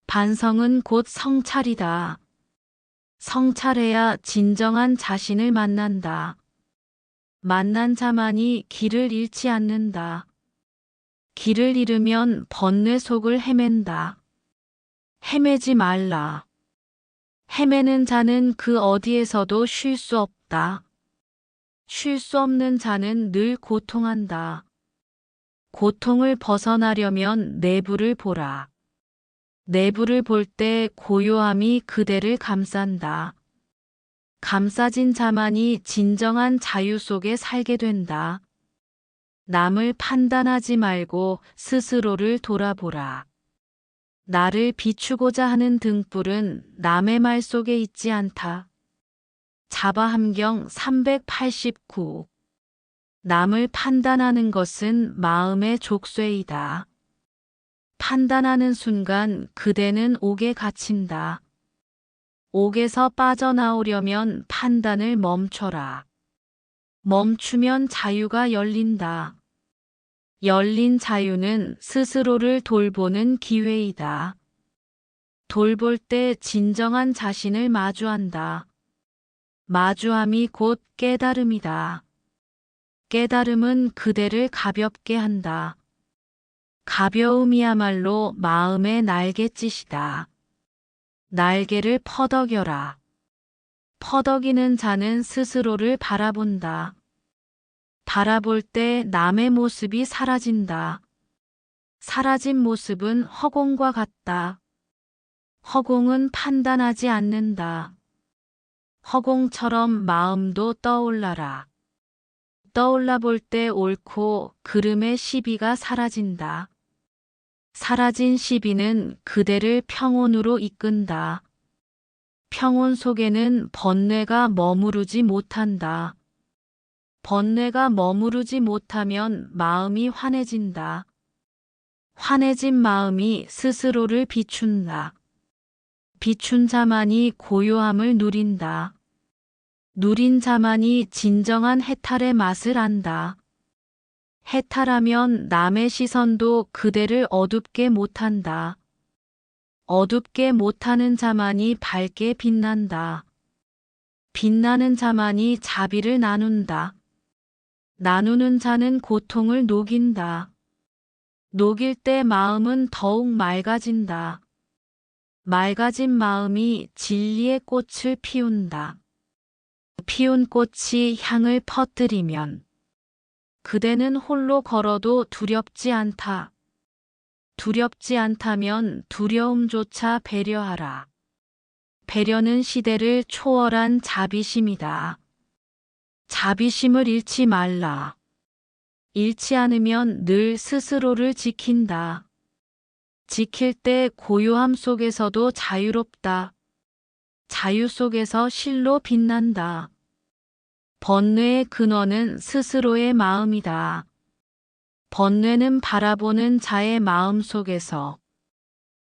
반성은 곧 성찰이다. 성찰해야 진정한 자신을 만난다. 만난 자만이 길을 잃지 않는다. 길을 잃으면 번뇌 속을 헤맨다. 헤매지 말라. 헤매는 자는 그 어디에서도 쉴 수 없다. 쉴 수 없는 자는 늘 고통한다. 고통을 벗어나려면 내부를 보라. 내부를 볼 때 고요함이 그대를 감싼다. 감싸진 자만이 진정한 자유 속에 살게 된다. 남을 판단하지 말고 스스로를 돌아보라. 나를 비추고자 하는 등불은 남의 말 속에 있지 않다. 자바함경 389. 남을 판단하는 것은 마음의 족쇄이다. 판단하는 순간 그대는 옥에 갇힌다. 옥에서 빠져나오려면 판단을 멈춰라. 멈추면 자유가 열린다. 열린 자유는 스스로를 돌보는 기회이다. 돌볼 때 진정한 자신을 마주한다. 마주함이 곧 깨달음이다. 깨달음은 그대를 가볍게 한다. 가벼움이야말로 마음의 날갯짓이다. 날개를 퍼덕여라. 퍼덕이는 자는 스스로를 바라본다. 바라볼 때 남의 모습이 사라진다. 사라진 모습은 허공과 같다. 허공은 판단하지 않는다. 허공처럼 마음도 떠올라라. 떠올라 볼 때 옳고 그름의 시비가 사라진다. 사라진 시비는 그대를 평온으로 이끈다. 평온 속에는 번뇌가 머무르지 못한다. 번뇌가 머무르지 못하면 마음이 환해진다. 환해진 마음이 스스로를 비춘다. 비춘 자만이 고요함을 누린다. 누린 자만이 진정한 해탈의 맛을 안다. 해탈하면 남의 시선도 그대를 어둡게 못한다. 어둡게 못하는 자만이 밝게 빛난다. 빛나는 자만이 자비를 나눈다. 나누는 자는 고통을 녹인다. 녹일 때 마음은 더욱 맑아진다. 맑아진 마음이 진리의 꽃을 피운다. 피운 꽃이 향을 퍼뜨리면 그대는 홀로 걸어도 두렵지 않다. 두렵지 않다면 두려움조차 배려하라. 배려는 시대를 초월한 자비심이다. 자비심을 잃지 말라. 잃지 않으면 늘 스스로를 지킨다. 지킬 때 고요함 속에서도 자유롭다. 자유 속에서 실로 빛난다. 번뇌의 근원은 스스로의 마음이다. 번뇌는 바라보는 자의 마음 속에서,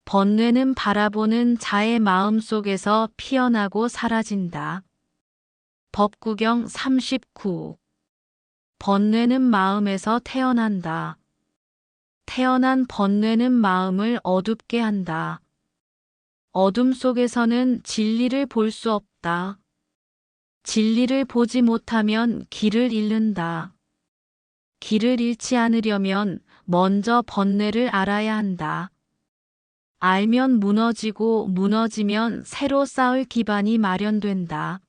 번뇌는 바라보는 자의 마음 속에서 피어나고 사라진다. 법구경 39. 번뇌는 마음에서 태어난다. 태어난 번뇌는 마음을 어둡게 한다. 어둠 속에서는 진리를 볼 수 없다. 진리를 보지 못하면 길을 잃는다. 길을 잃지 않으려면 먼저 번뇌를 알아야 한다. 알면 무너지고 무너지면 새로 쌓을 기반이 마련된다.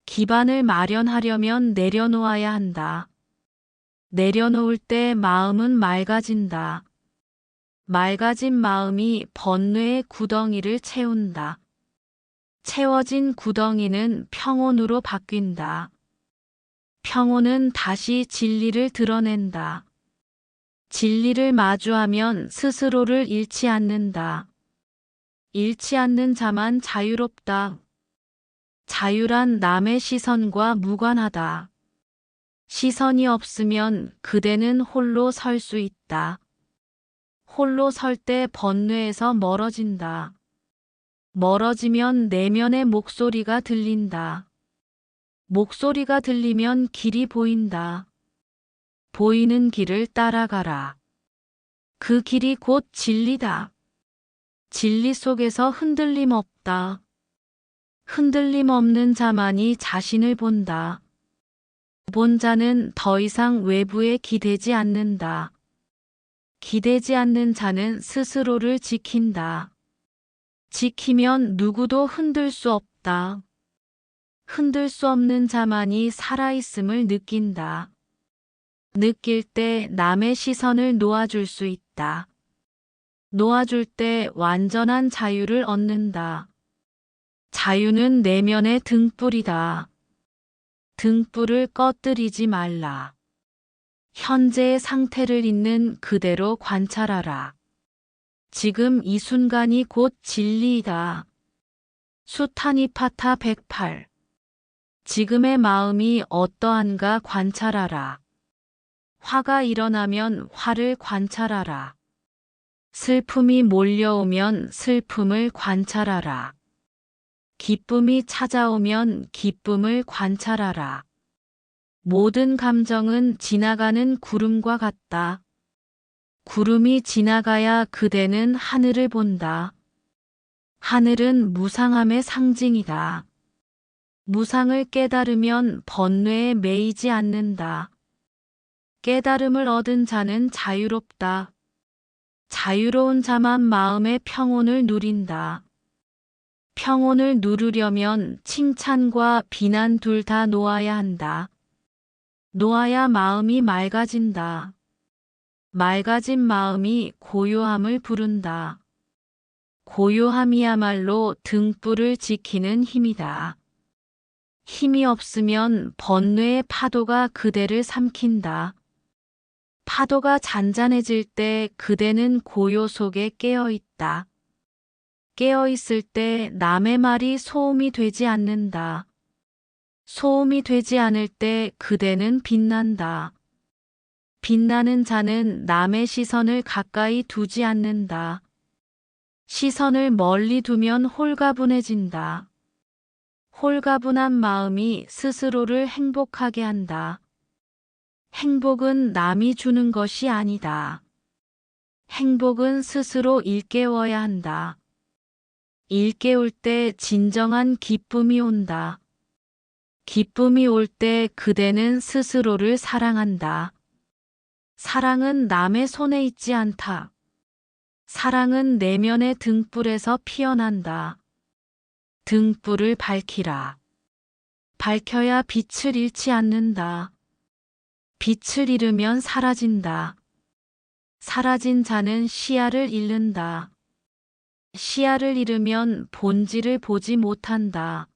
기반을 마련하려면 내려놓아야 한다. 내려놓을 때 마음은 맑아진다. 맑아진 마음이 번뇌의 구덩이를 채운다. 채워진 구덩이는 평온으로 바뀐다. 평온은 다시 진리를 드러낸다. 진리를 마주하면 스스로를 잃지 않는다. 잃지 않는 자만 자유롭다. 자유란 남의 시선과 무관하다. 시선이 없으면 그대는 홀로 설 수 있다. 홀로 설 때 번뇌에서 멀어진다. 멀어지면 내면의 목소리가 들린다. 목소리가 들리면 길이 보인다. 보이는 길을 따라가라. 그 길이 곧 진리다. 진리 속에서 흔들림 없다. 흔들림 없는 자만이 자신을 본다. 본 자는 더 이상 외부에 기대지 않는다. 기대지 않는 자는 스스로를 지킨다. 지키면 누구도 흔들 수 없다. 흔들 수 없는 자만이 살아있음을 느낀다. 느낄 때 남의 시선을 놓아줄 수 있다. 놓아줄 때 완전한 자유를 얻는다. 자유는 내면의 등불이다. 등불을 꺼뜨리지 말라. 현재의 상태를 있는 그대로 관찰하라. 지금 이 순간이 곧 진리이다. 수타니파타 108. 지금의 마음이 어떠한가 관찰하라. 화가 일어나면 화를 관찰하라. 슬픔이 몰려오면 슬픔을 관찰하라. 기쁨이 찾아오면 기쁨을 관찰하라. 모든 감정은 지나가는 구름과 같다. 구름이 지나가야 그대는 하늘을 본다. 하늘은 무상함의 상징이다. 무상을 깨달으면 번뇌에 매이지 않는다. 깨달음을 얻은 자는 자유롭다. 자유로운 자만 마음의 평온을 누린다. 평온을 누르려면 칭찬과 비난 둘 다 놓아야 한다. 놓아야 마음이 맑아진다. 맑아진 마음이 고요함을 부른다. 고요함이야말로 등불을 지키는 힘이다. 힘이 없으면 번뇌의 파도가 그대를 삼킨다. 파도가 잔잔해질 때 그대는 고요 속에 깨어있다. 깨어있을 때 남의 말이 소음이 되지 않는다. 소음이 되지 않을 때 그대는 빛난다. 빛나는 자는 남의 시선을 가까이 두지 않는다. 시선을 멀리 두면 홀가분해진다. 홀가분한 마음이 스스로를 행복하게 한다. 행복은 남이 주는 것이 아니다. 행복은 스스로 일깨워야 한다. 일깨울 때 진정한 기쁨이 온다. 기쁨이 올 때 그대는 스스로를 사랑한다. 사랑은 남의 손에 있지 않다. 사랑은 내면의 등불에서 피어난다. 등불을 밝히라. 밝혀야 빛을 잃지 않는다. 빛을 잃으면 사라진다. 사라진 자는 시야를 잃는다. 시야를 잃으면 본질을 보지 못한다.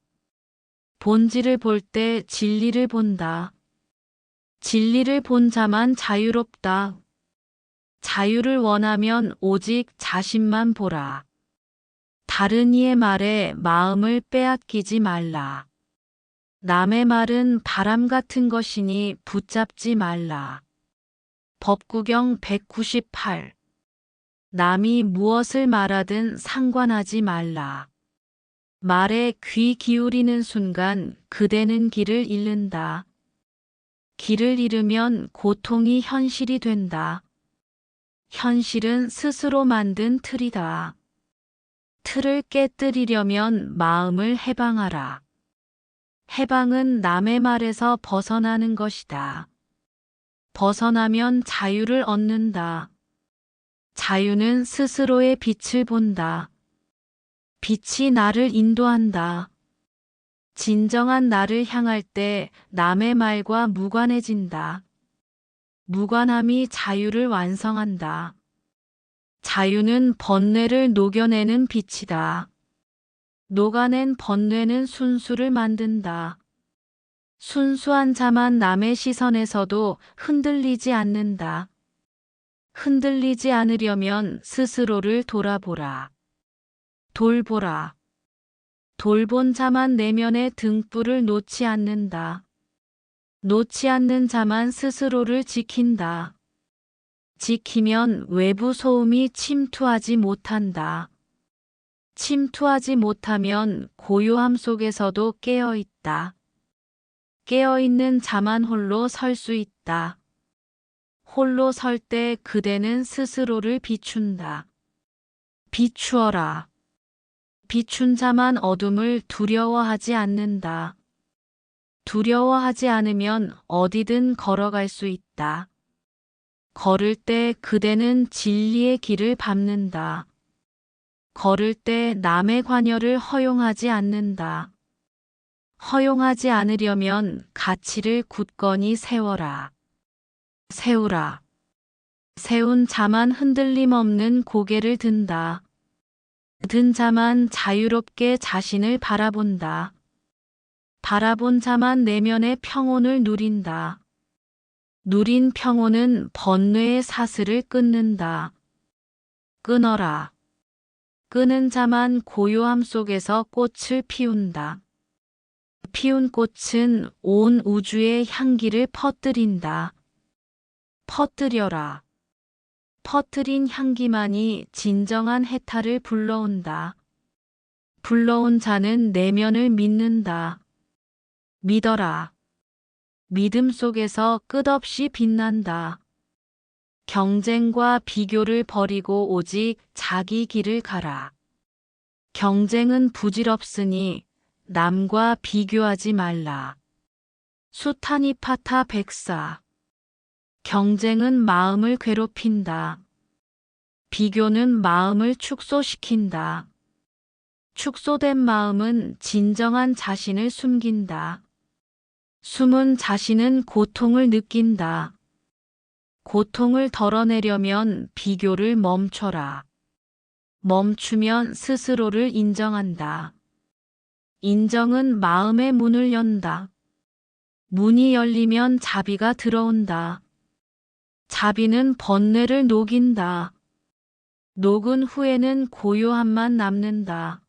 본질을 볼 때 진리를 본다. 진리를 본 자만 자유롭다. 자유를 원하면 오직 자신만 보라. 다른 이의 말에 마음을 빼앗기지 말라. 남의 말은 바람 같은 것이니 붙잡지 말라. 법구경 198. 남이 무엇을 말하든 상관하지 말라. 말에 귀 기울이는 순간 그대는 길을 잃는다. 길을 잃으면 고통이 현실이 된다. 현실은 스스로 만든 틀이다. 틀을 깨뜨리려면 마음을 해방하라. 해방은 남의 말에서 벗어나는 것이다. 벗어나면 자유를 얻는다. 자유는 스스로의 빛을 본다. 빛이 나를 인도한다. 진정한 나를 향할 때 남의 말과 무관해진다. 무관함이 자유를 완성한다. 자유는 번뇌를 녹여내는 빛이다. 녹아낸 번뇌는 순수를 만든다. 순수한 자만 남의 시선에서도 흔들리지 않는다. 흔들리지 않으려면 스스로를 돌아보라. 돌보라. 돌본 자만 내면의 등불을 놓지 않는다. 놓지 않는 자만 스스로를 지킨다. 지키면 외부 소음이 침투하지 못한다. 침투하지 못하면 고요함 속에서도 깨어있다. 깨어있는 자만 홀로 설 수 있다. 홀로 설 때 그대는 스스로를 비춘다. 비추어라. 비춘 자만 어둠을 두려워하지 않는다. 두려워하지 않으면 어디든 걸어갈 수 있다. 걸을 때 그대는 진리의 길을 밟는다. 걸을 때 남의 관여를 허용하지 않는다. 허용하지 않으려면 가치를 굳건히 세워라. 세우라. 세운 자만 흔들림 없는 고개를 든다. 든 자만 자유롭게 자신을 바라본다. 바라본 자만 내면의 평온을 누린다. 누린 평온은 번뇌의 사슬을 끊는다. 끊어라. 끄는 자만 고요함 속에서 꽃을 피운다. 피운 꽃은 온 우주의 향기를 퍼뜨린다. 퍼뜨려라. 퍼뜨린 향기만이 진정한 해탈을 불러온다. 불러온 자는 내면을 믿는다. 믿어라. 믿음 속에서 끝없이 빛난다. 경쟁과 비교를 버리고 오직 자기 길을 가라. 경쟁은 부질없으니 남과 비교하지 말라. 수타니파타 백사. 경쟁은 마음을 괴롭힌다. 비교는 마음을 축소시킨다. 축소된 마음은 진정한 자신을 숨긴다. 숨은 자신은 고통을 느낀다. 고통을 덜어내려면 비교를 멈춰라. 멈추면 스스로를 인정한다. 인정은 마음의 문을 연다. 문이 열리면 자비가 들어온다. 자비는 번뇌를 녹인다. 녹은 후에는 고요함만 남는다.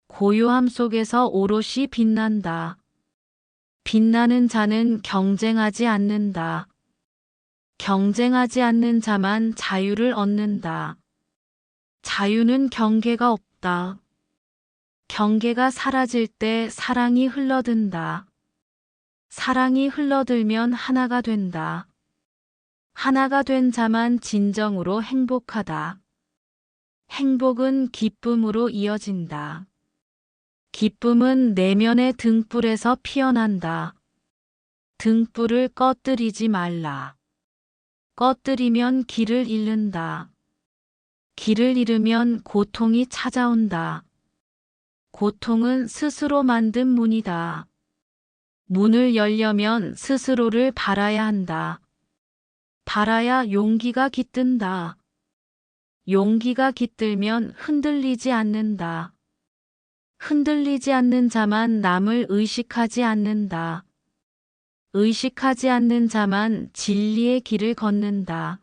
고요함 속에서 오롯이 빛난다. 빛나는 자는 경쟁하지 않는다. 경쟁하지 않는 자만 자유를 얻는다. 자유는 경계가 없다. 경계가 사라질 때 사랑이 흘러든다. 사랑이 흘러들면 하나가 된다. 하나가 된 자만 진정으로 행복하다. 행복은 기쁨으로 이어진다. 기쁨은 내면의 등불에서 피어난다. 등불을 꺼뜨리지 말라. 꺼뜨리면 길을 잃는다. 길을 잃으면 고통이 찾아온다. 고통은 스스로 만든 문이다. 문을 열려면 스스로를 바라야 한다. 바라야 용기가 깃든다. 용기가 깃들면 흔들리지 않는다. 흔들리지 않는 자만 남을 의식하지 않는다. 의식하지 않는 자만 진리의 길을 걷는다.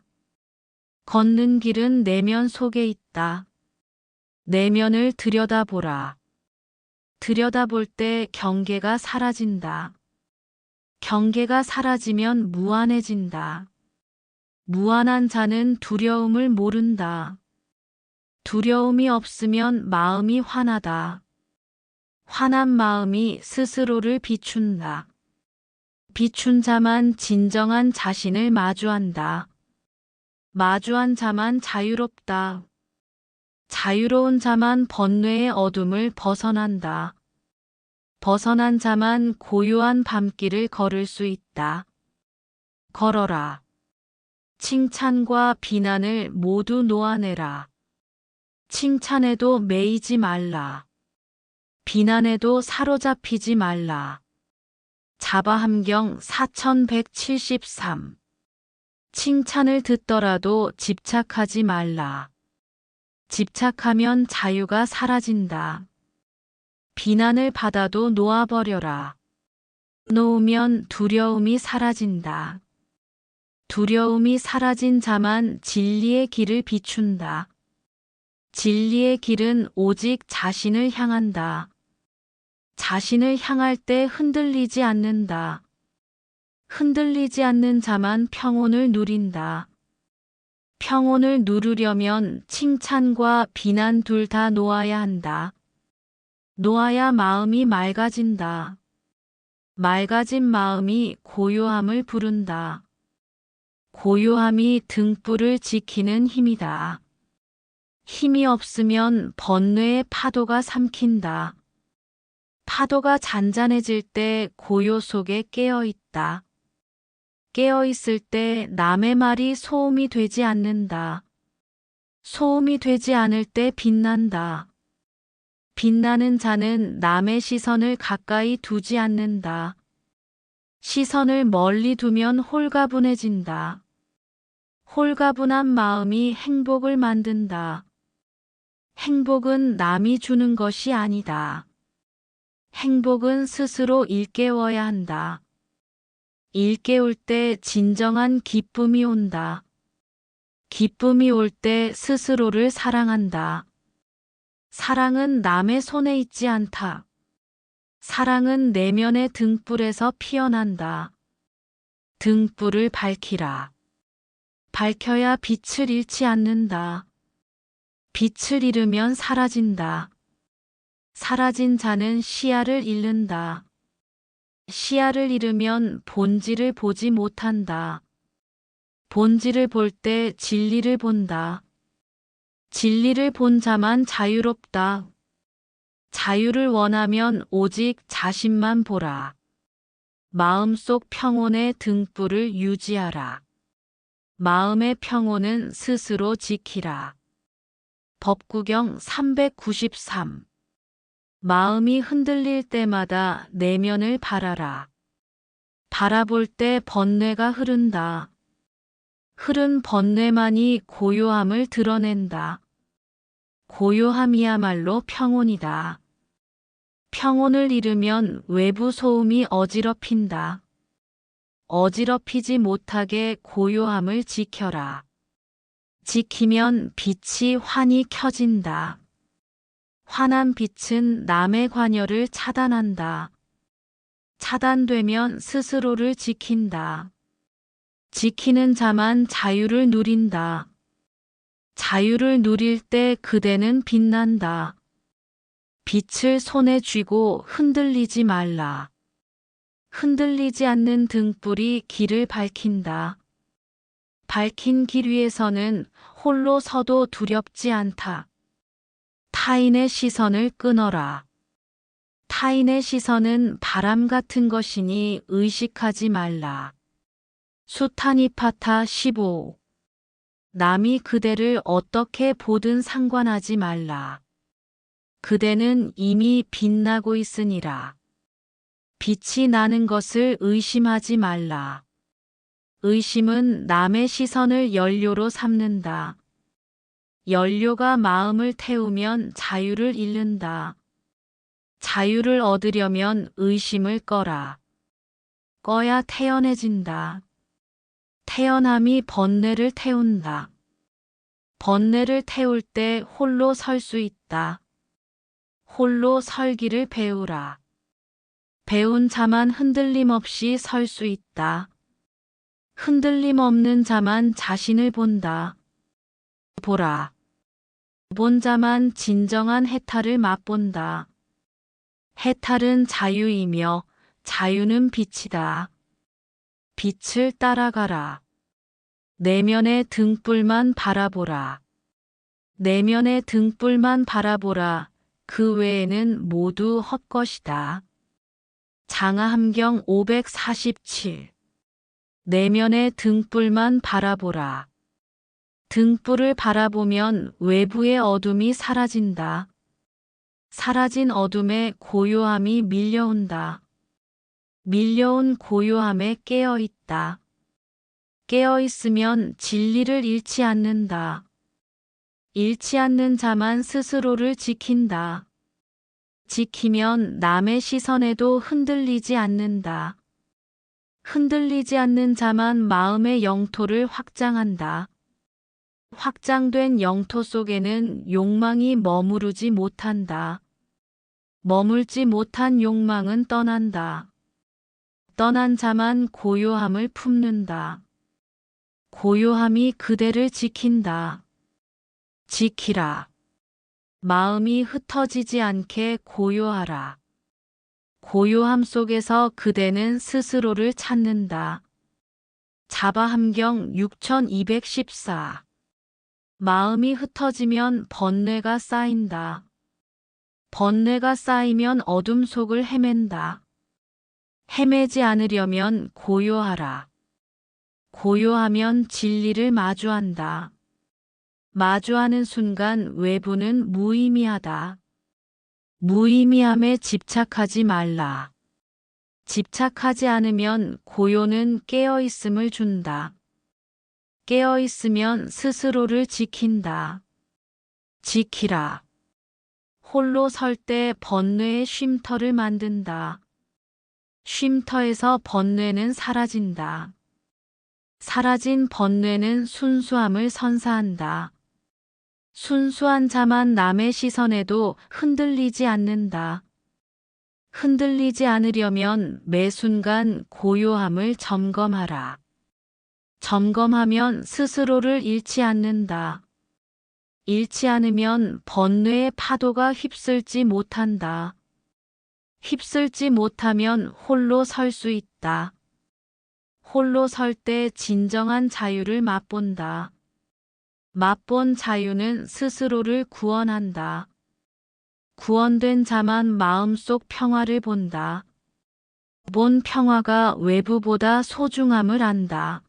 걷는 길은 내면 속에 있다. 내면을 들여다보라. 들여다볼 때 경계가 사라진다. 경계가 사라지면 무한해진다. 무한한 자는 두려움을 모른다. 두려움이 없으면 마음이 환하다. 환한 마음이 스스로를 비춘다. 비춘 자만 진정한 자신을 마주한다. 마주한 자만 자유롭다. 자유로운 자만 번뇌의 어둠을 벗어난다. 벗어난 자만 고요한 밤길을 걸을 수 있다. 걸어라. 칭찬과 비난을 모두 놓아내라. 칭찬에도 매이지 말라. 비난에도 사로잡히지 말라. 자바함경 4173. 칭찬을 듣더라도 집착하지 말라. 집착하면 자유가 사라진다. 비난을 받아도 놓아버려라. 놓으면 두려움이 사라진다. 두려움이 사라진 자만 진리의 길을 비춘다. 진리의 길은 오직 자신을 향한다. 자신을 향할 때 흔들리지 않는다. 흔들리지 않는 자만 평온을 누린다. 평온을 누르려면 칭찬과 비난 둘 다 놓아야 한다. 놓아야 마음이 맑아진다. 맑아진 마음이 고요함을 부른다. 고요함이 등불을 지키는 힘이다. 힘이 없으면 번뇌의 파도가 삼킨다. 파도가 잔잔해질 때 고요 속에 깨어있다. 깨어있을 때 남의 말이 소음이 되지 않는다. 소음이 되지 않을 때 빛난다. 빛나는 자는 남의 시선을 가까이 두지 않는다. 시선을 멀리 두면 홀가분해진다. 홀가분한 마음이 행복을 만든다. 행복은 남이 주는 것이 아니다. 행복은 스스로 일깨워야 한다. 일깨울 때 진정한 기쁨이 온다. 기쁨이 올 때 스스로를 사랑한다. 사랑은 남의 손에 있지 않다. 사랑은 내면의 등불에서 피어난다. 등불을 밝히라. 밝혀야 빛을 잃지 않는다. 빛을 잃으면 사라진다. 사라진 자는 시야를 잃는다. 시야를 잃으면 본질을 보지 못한다. 본질을 볼 때 진리를 본다. 진리를 본 자만 자유롭다. 자유를 원하면 오직 자신만 보라. 마음속 평온의 등불을 유지하라. 마음의 평온은 스스로 지키라. 법구경 393. 마음이 흔들릴 때마다 내면을 바라라. 바라볼 때 번뇌가 흐른다. 흐른 번뇌만이 고요함을 드러낸다. 고요함이야말로 평온이다. 평온을 잃으면 외부 소음이 어지럽힌다. 어지럽히지 못하게 고요함을 지켜라. 지키면 빛이 환히 켜진다. 환한 빛은 남의 관여를 차단한다. 차단되면 스스로를 지킨다. 지키는 자만 자유를 누린다. 자유를 누릴 때 그대는 빛난다. 빛을 손에 쥐고 흔들리지 말라. 흔들리지 않는 등불이 길을 밝힌다. 밝힌 길 위에서는 홀로 서도 두렵지 않다. 타인의 시선을 끊어라. 타인의 시선은 바람 같은 것이니 의식하지 말라. 수타니파타 15. 남이 그대를 어떻게 보든 상관하지 말라. 그대는 이미 빛나고 있으니라. 빛이 나는 것을 의심하지 말라. 의심은 남의 시선을 연료로 삼는다. 연료가 마음을 태우면 자유를 잃는다. 자유를 얻으려면 의심을 꺼라. 꺼야 태연해진다. 태연함이 번뇌를 태운다. 번뇌를 태울 때 홀로 설 수 있다. 홀로 설기를 배우라. 배운 자만 흔들림 없이 설 수 있다. 흔들림 없는 자만 자신을 본다. 보라. 본 자만 진정한 해탈을 맛본다. 해탈은 자유이며 자유는 빛이다. 빛을 따라가라. 내면의 등불만 바라보라. 내면의 등불만 바라보라. 그 외에는 모두 헛것이다. 장하함경 547. 내면의 등불만 바라보라. 등불을 바라보면 외부의 어둠이 사라진다. 사라진 어둠에 고요함이 밀려온다. 밀려온 고요함에 깨어있다. 깨어있으면 진리를 잃지 않는다. 잃지 않는 자만 스스로를 지킨다. 지키면 남의 시선에도 흔들리지 않는다. 흔들리지 않는 자만 마음의 영토를 확장한다. 확장된 영토 속에는 욕망이 머무르지 못한다. 머물지 못한 욕망은 떠난다. 떠난 자만 고요함을 품는다. 고요함이 그대를 지킨다. 지키라. 마음이 흩어지지 않게 고요하라. 고요함 속에서 그대는 스스로를 찾는다. 자바함경 6214. 마음이 흩어지면 번뇌가 쌓인다. 번뇌가 쌓이면 어둠 속을 헤맨다. 헤매지 않으려면 고요하라. 고요하면 진리를 마주한다. 마주하는 순간 외부는 무의미하다. 무의미함에 집착하지 말라. 집착하지 않으면 고요는 깨어있음을 준다. 깨어있으면 스스로를 지킨다. 지키라. 홀로 설 때 번뇌의 쉼터를 만든다. 쉼터에서 번뇌는 사라진다. 사라진 번뇌는 순수함을 선사한다. 순수한 자만 남의 시선에도 흔들리지 않는다. 흔들리지 않으려면 매 순간 고요함을 점검하라. 점검하면 스스로를 잃지 않는다. 잃지 않으면 번뇌의 파도가 휩쓸지 못한다. 휩쓸지 못하면 홀로 설 수 있다. 홀로 설 때 진정한 자유를 맛본다. 맛본 자유는 스스로를 구원한다. 구원된 자만 마음속 평화를 본다. 본 평화가 외부보다 소중함을 안다.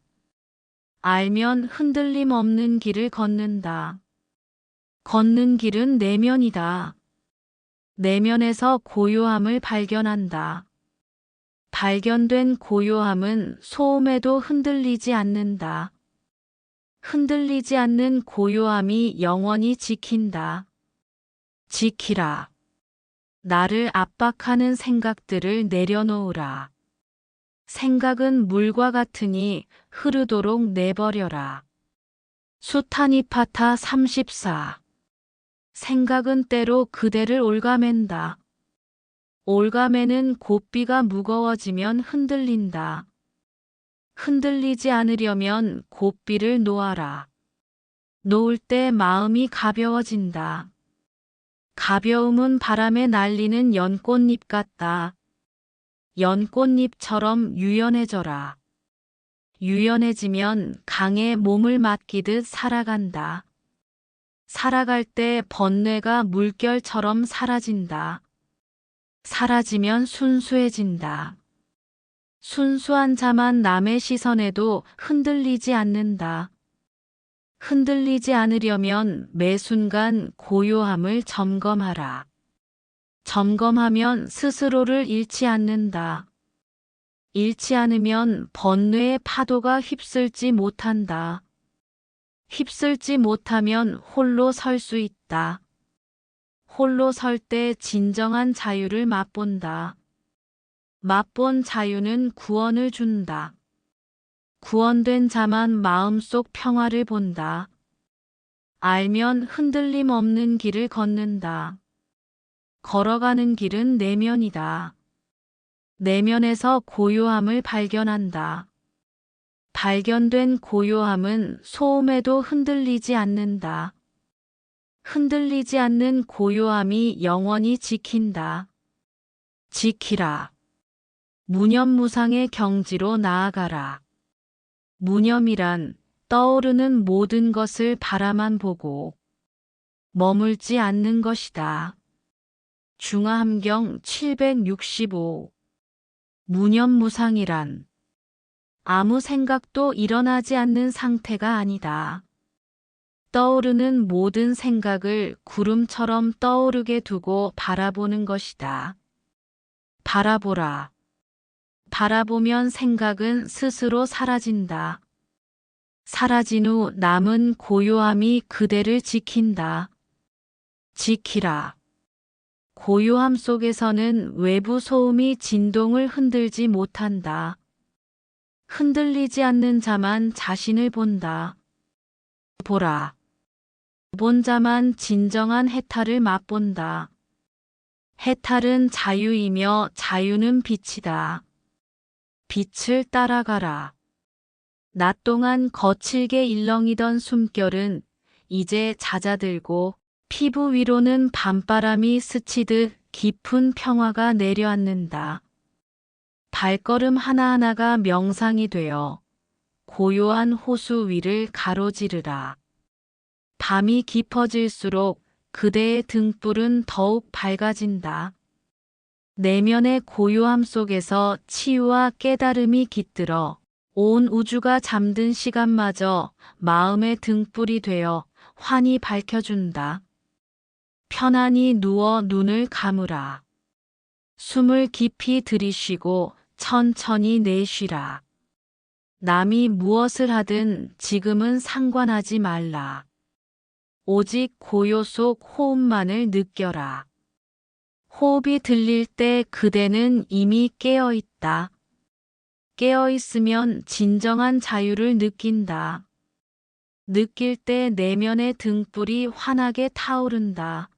알면 흔들림 없는 길을 걷는다. 걷는 길은 내면이다. 내면에서 고요함을 발견한다. 발견된 고요함은 소음에도 흔들리지 않는다. 흔들리지 않는 고요함이 영원히 지킨다. 지키라. 나를 압박하는 생각들을 내려놓으라. 생각은 물과 같으니 흐르도록 내버려라. 수타니파타 34. 생각은 때로 그대를 올가맨다. 올가매는 고삐가 무거워지면 흔들린다. 흔들리지 않으려면 고삐를 놓아라. 놓을 때 마음이 가벼워진다. 가벼움은 바람에 날리는 연꽃잎 같다. 연꽃잎처럼 유연해져라. 유연해지면 강에 몸을 맡기듯 살아간다. 살아갈 때 번뇌가 물결처럼 사라진다. 사라지면 순수해진다. 순수한 자만 남의 시선에도 흔들리지 않는다. 흔들리지 않으려면 매 순간 고요함을 점검하라. 점검하면 스스로를 잃지 않는다. 잃지 않으면 번뇌의 파도가 휩쓸지 못한다. 휩쓸지 못하면 홀로 설 수 있다. 홀로 설 때 진정한 자유를 맛본다. 맛본 자유는 구원을 준다. 구원된 자만 마음속 평화를 본다. 알면 흔들림 없는 길을 걷는다. 걸어가는 길은 내면이다. 내면에서 고요함을 발견한다. 발견된 고요함은 소음에도 흔들리지 않는다. 흔들리지 않는 고요함이 영원히 지킨다. 지키라. 무념무상의 경지로 나아가라. 무념이란 떠오르는 모든 것을 바라만 보고 머물지 않는 것이다. 중화함경 765. 무념무상이란 아무 생각도 일어나지 않는 상태가 아니다. 떠오르는 모든 생각을 구름처럼 떠오르게 두고 바라보는 것이다. 바라보라. 바라보면 생각은 스스로 사라진다. 사라진 후 남은 고요함이 그대를 지킨다. 지키라. 고요함 속에서는 외부 소음이 진동을 흔들지 못한다. 흔들리지 않는 자만 자신을 본다. 보라. 본 자만 진정한 해탈을 맛본다. 해탈은 자유이며 자유는 빛이다. 빛을 따라가라. 낮 동안 거칠게 일렁이던 숨결은 이제 잦아들고 피부 위로는 밤바람이 스치듯 깊은 평화가 내려앉는다. 발걸음 하나하나가 명상이 되어 고요한 호수 위를 가로지르라. 밤이 깊어질수록 그대의 등불은 더욱 밝아진다. 내면의 고요함 속에서 치유와 깨달음이 깃들어 온 우주가 잠든 시간마저 마음의 등불이 되어 환히 밝혀준다. 편안히 누워 눈을 감으라. 숨을 깊이 들이쉬고 천천히 내쉬라. 남이 무엇을 하든 지금은 상관하지 말라. 오직 고요 속 호흡만을 느껴라. 호흡이 들릴 때 그대는 이미 깨어 있다. 깨어 있으면 진정한 자유를 느낀다. 느낄 때 내면의 등불이 환하게 타오른다.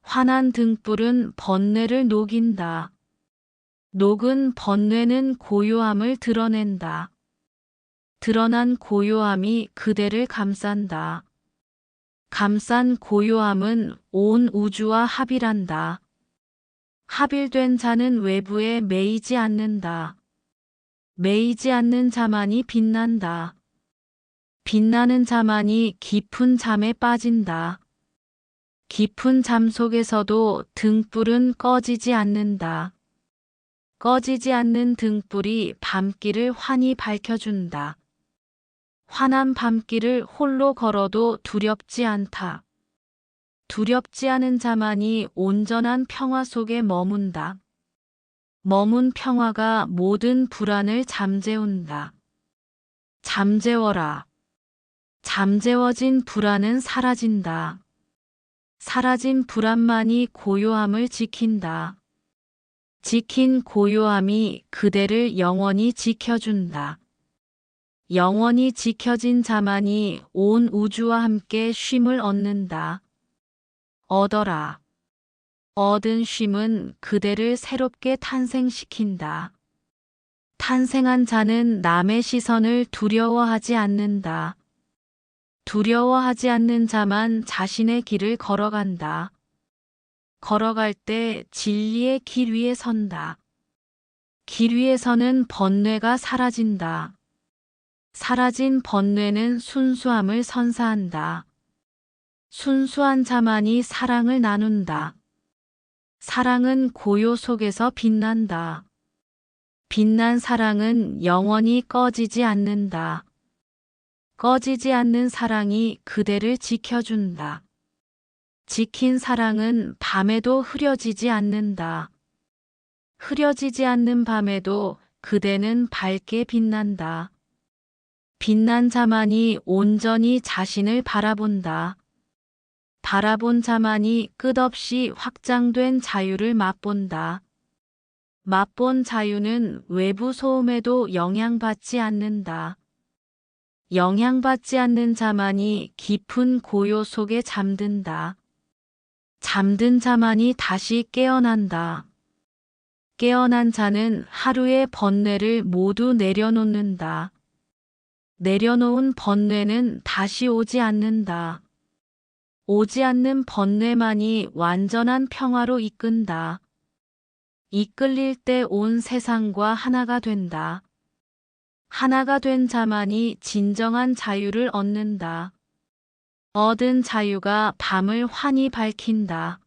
환한 등불은 번뇌를 녹인다. 녹은 번뇌는 고요함을 드러낸다. 드러난 고요함이 그대를 감싼다. 감싼 고요함은 온 우주와 합일한다. 합일된 자는 외부에 매이지 않는다. 매이지 않는 자만이 빛난다. 빛나는 자만이 깊은 잠에 빠진다. 깊은 잠 속에서도 등불은 꺼지지 않는다. 꺼지지 않는 등불이 밤길을 환히 밝혀준다. 환한 밤길을 홀로 걸어도 두렵지 않다. 두렵지 않은 자만이 온전한 평화 속에 머문다. 머문 평화가 모든 불안을 잠재운다. 잠재워라. 잠재워진 불안은 사라진다. 사라진 불안만이 고요함을 지킨다. 지킨 고요함이 그대를 영원히 지켜준다. 영원히 지켜진 자만이 온 우주와 함께 쉼을 얻는다. 얻어라. 얻은 쉼은 그대를 새롭게 탄생시킨다. 탄생한 자는 남의 시선을 두려워하지 않는다. 두려워하지 않는 자만 자신의 길을 걸어간다. 걸어갈 때 진리의 길 위에 선다. 길 위에서는 번뇌가 사라진다. 사라진 번뇌는 순수함을 선사한다. 순수한 자만이 사랑을 나눈다. 사랑은 고요 속에서 빛난다. 빛난 사랑은 영원히 꺼지지 않는다. 꺼지지 않는 사랑이 그대를 지켜준다. 지킨 사랑은 밤에도 흐려지지 않는다. 흐려지지 않는 밤에도 그대는 밝게 빛난다. 빛난 자만이 온전히 자신을 바라본다. 바라본 자만이 끝없이 확장된 자유를 맛본다. 맛본 자유는 외부 소음에도 영향받지 않는다. 영향받지 않는 자만이 깊은 고요 속에 잠든다. 잠든 자만이 다시 깨어난다. 깨어난 자는 하루의 번뇌를 모두 내려놓는다. 내려놓은 번뇌는 다시 오지 않는다. 오지 않는 번뇌만이 완전한 평화로 이끈다. 이끌릴 때 온 세상과 하나가 된다. 하나가 된 자만이 진정한 자유를 얻는다. 얻은 자유가 밤을 환히 밝힌다.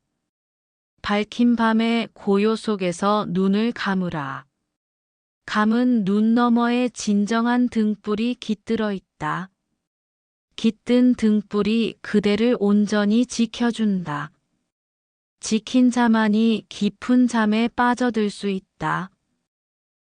밝힌 밤의 고요 속에서 눈을 감으라. 감은 눈 너머에 진정한 등불이 깃들어 있다. 깃든 등불이 그대를 온전히 지켜준다. 지킨 자만이 깊은 잠에 빠져들 수 있다.